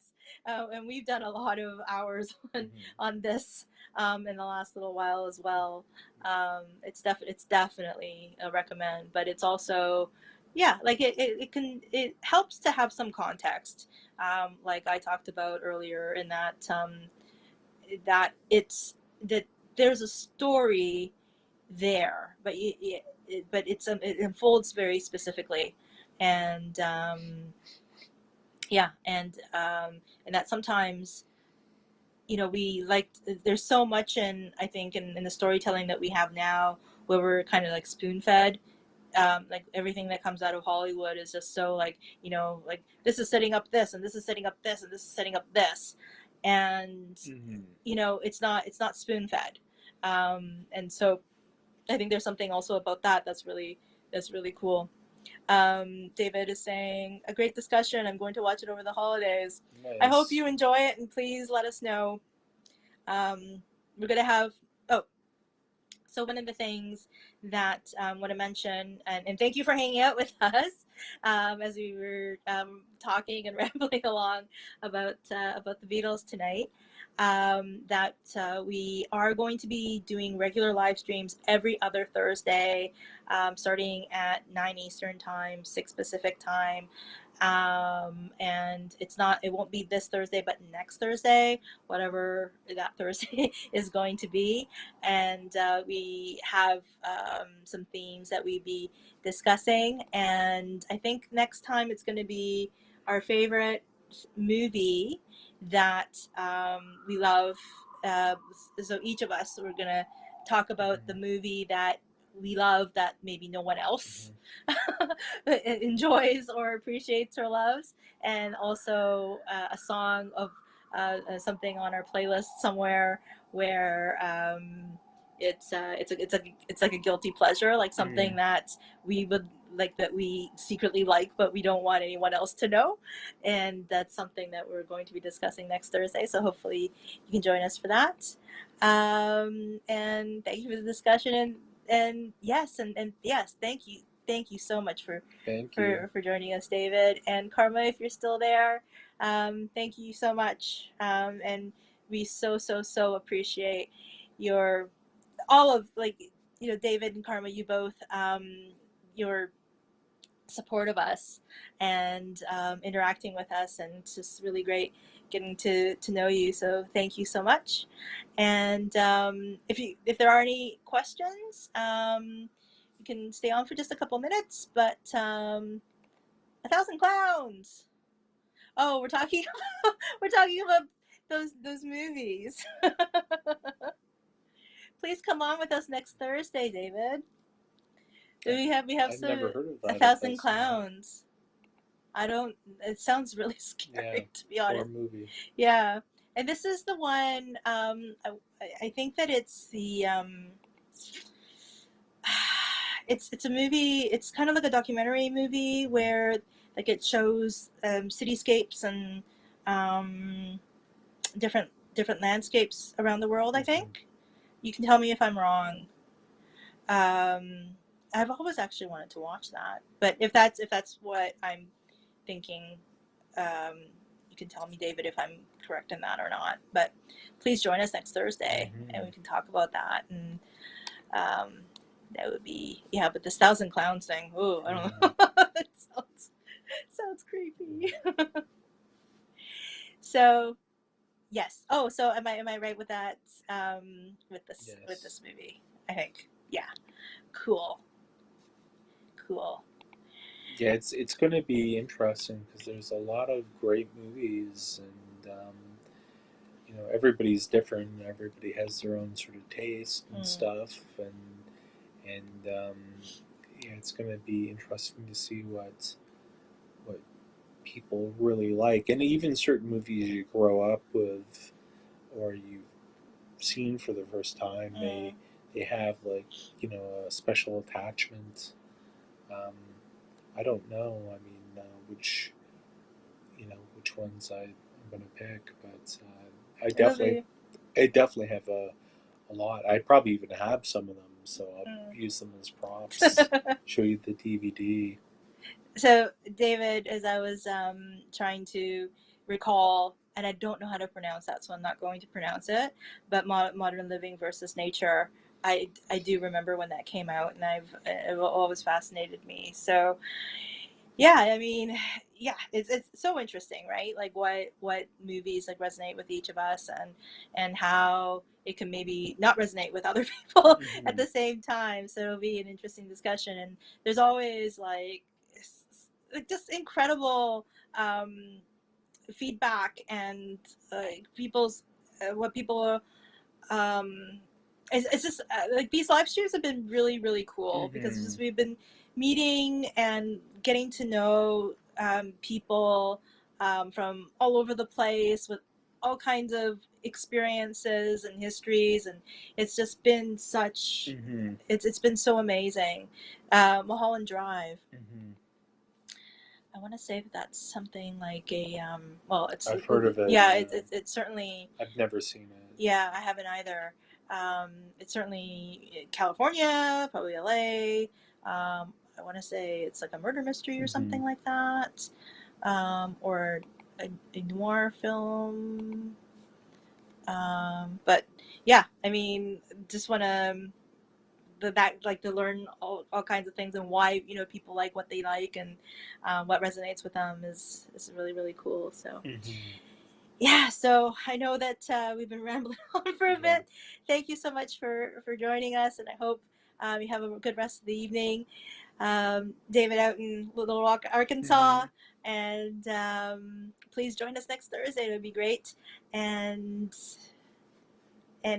and we've done a lot of hours Hmm. on this, in the last little while as well. It's definitely a recommend, but it's also, yeah, like it helps to have some context, like I talked about earlier, in that that it's that there's a story there, but it unfolds very specifically, and yeah, and that sometimes, we like, there's so much in, I think, in the storytelling that we have now, where we're kind of like spoon fed. Like everything that comes out of Hollywood is just so like, like this is setting up this, and this is setting up this, and this is setting up this, and Mm-hmm. it's not spoon fed. And so I think there's something also about that that's really cool. David is saying, a great discussion. I'm going to watch it over the holidays. I hope Nice. you enjoy it, and please let us know. We're going to have, oh, so one of the things that I want to mention, and thank you for hanging out with us as we were talking and rambling along about the Beatles tonight. That we are going to be doing regular live streams every other Thursday, starting at 9 Eastern time, 6 Pacific time. And it won't be this Thursday, but next Thursday, whatever that Thursday is going to be. And we have some themes that we be discussing. And I think next time it's going to be our favorite movie that we love. So each of us, we're going to talk about the Mm-hmm. movie that we love that maybe no one else Mm-hmm. enjoys or appreciates or loves, and also a song of something on our playlist somewhere where it's like a guilty pleasure, like Mm-hmm. something that we would like, that we secretly like, but we don't want anyone else to know. And that's something that we're going to be discussing next Thursday. So hopefully you can join us for that. And thank you for the discussion. And yes, and yes, thank you so much for Thank you. for joining us, David. And Karma, if you're still there, thank you so much. And we so appreciate your all of, like, David and Karma, you both, your support of us and interacting with us, and it's just really great getting to know you. So thank you so much. And if there are any questions, you can stay on for just a couple minutes. But a thousand clowns. Oh, we're talking about those movies. Please come on with us next Thursday, David. We have I've never some heard of a that. A thousand thousand clowns. clowns. I don't. It sounds really Yeah. scary, to be Horror honest. movie. Yeah, and this is the one. I think that it's the. It's a movie. It's kind of like a documentary movie Mm-hmm. where, like, it shows cityscapes and um, different landscapes around the world. I Mm-hmm. think you can tell me if I'm wrong. Um, I've always actually wanted to watch that, but if that's what I'm thinking, um, you can tell me, David, if I'm correct in that or not. But please join us next Thursday, and Mm-hmm. we can talk about that. And um, that would be, yeah. But this thousand clowns thing, oh, I don't Mm-hmm. know. It sounds creepy. So yes. Oh, so am I right with that? With Yes. this movie, I think. Yeah. Cool. Cool. Yeah, it's going to be interesting because there's a lot of great movies, and everybody's different. Everybody has their own sort of taste and Mm. stuff, and yeah, it's going to be interesting to see what people really like, and even certain movies you grow up with or you've seen for the first time, Mm. they have, like, a special attachment. Um, I don't know. I mean, which ones I'm going to pick, but I It'll definitely be. I definitely have a lot. I probably even have some of them, so I'll Mm. use them as props. Show you the DVD. So, David, as I was trying to recall, and I don't know how to pronounce that, so I'm not going to pronounce it, but Modern Living versus Nature, I do remember when that came out, and it always fascinated me. So, yeah, I mean, yeah, it's so interesting, right? Like what movies like resonate with each of us, and how it can maybe not resonate with other people at Hmm. the same time. So it'll be an interesting discussion. And there's always like just incredible. Um, feedback and people's what people it's just like these live streams have been really really cool because Mm-hmm. just we've been meeting and getting to know people from all over the place with all kinds of experiences and histories, and it's just been such Mm-hmm. it's been so amazing. Mulholland Drive, Mm-hmm. I want to say that that's something like a well, it's I've heard of it. yeah, Yeah. it's certainly I've never seen it. yeah, I haven't either. It's certainly California, probably LA. I want to say it's like a murder mystery or Mm-hmm. something like that, or a noir film. But yeah, I mean, just want to that like to learn all kinds of things and why people like what they like and what resonates with them is really really cool. So Mm-hmm. yeah, so I know that we've been rambling on for a Yeah. bit. Thank you so much for joining us, and I hope you have a good rest of the evening. David out in Little Rock, Mm-hmm. Arkansas, and please join us next Thursday. It would be great, and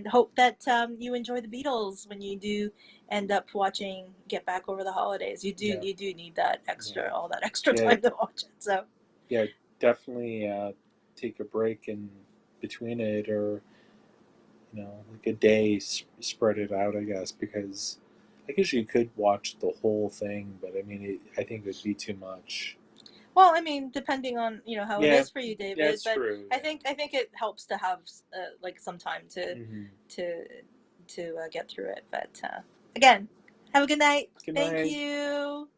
hope that you enjoy the Beatles when you do end up watching Get Back over the holidays. Yeah. You do need that Yeah. extra all that extra Yeah. time to watch it. So Yeah. Definitely take a break in between it, or like a day, spread it out, I guess, because I guess you could watch the whole thing, but I mean, I think it would be too much. well, I mean, depending on how it Yeah, is for you, David, that's but true. I think it helps to have like some time Hmm. to get through it. But again, have a good night. Good Thank night. you.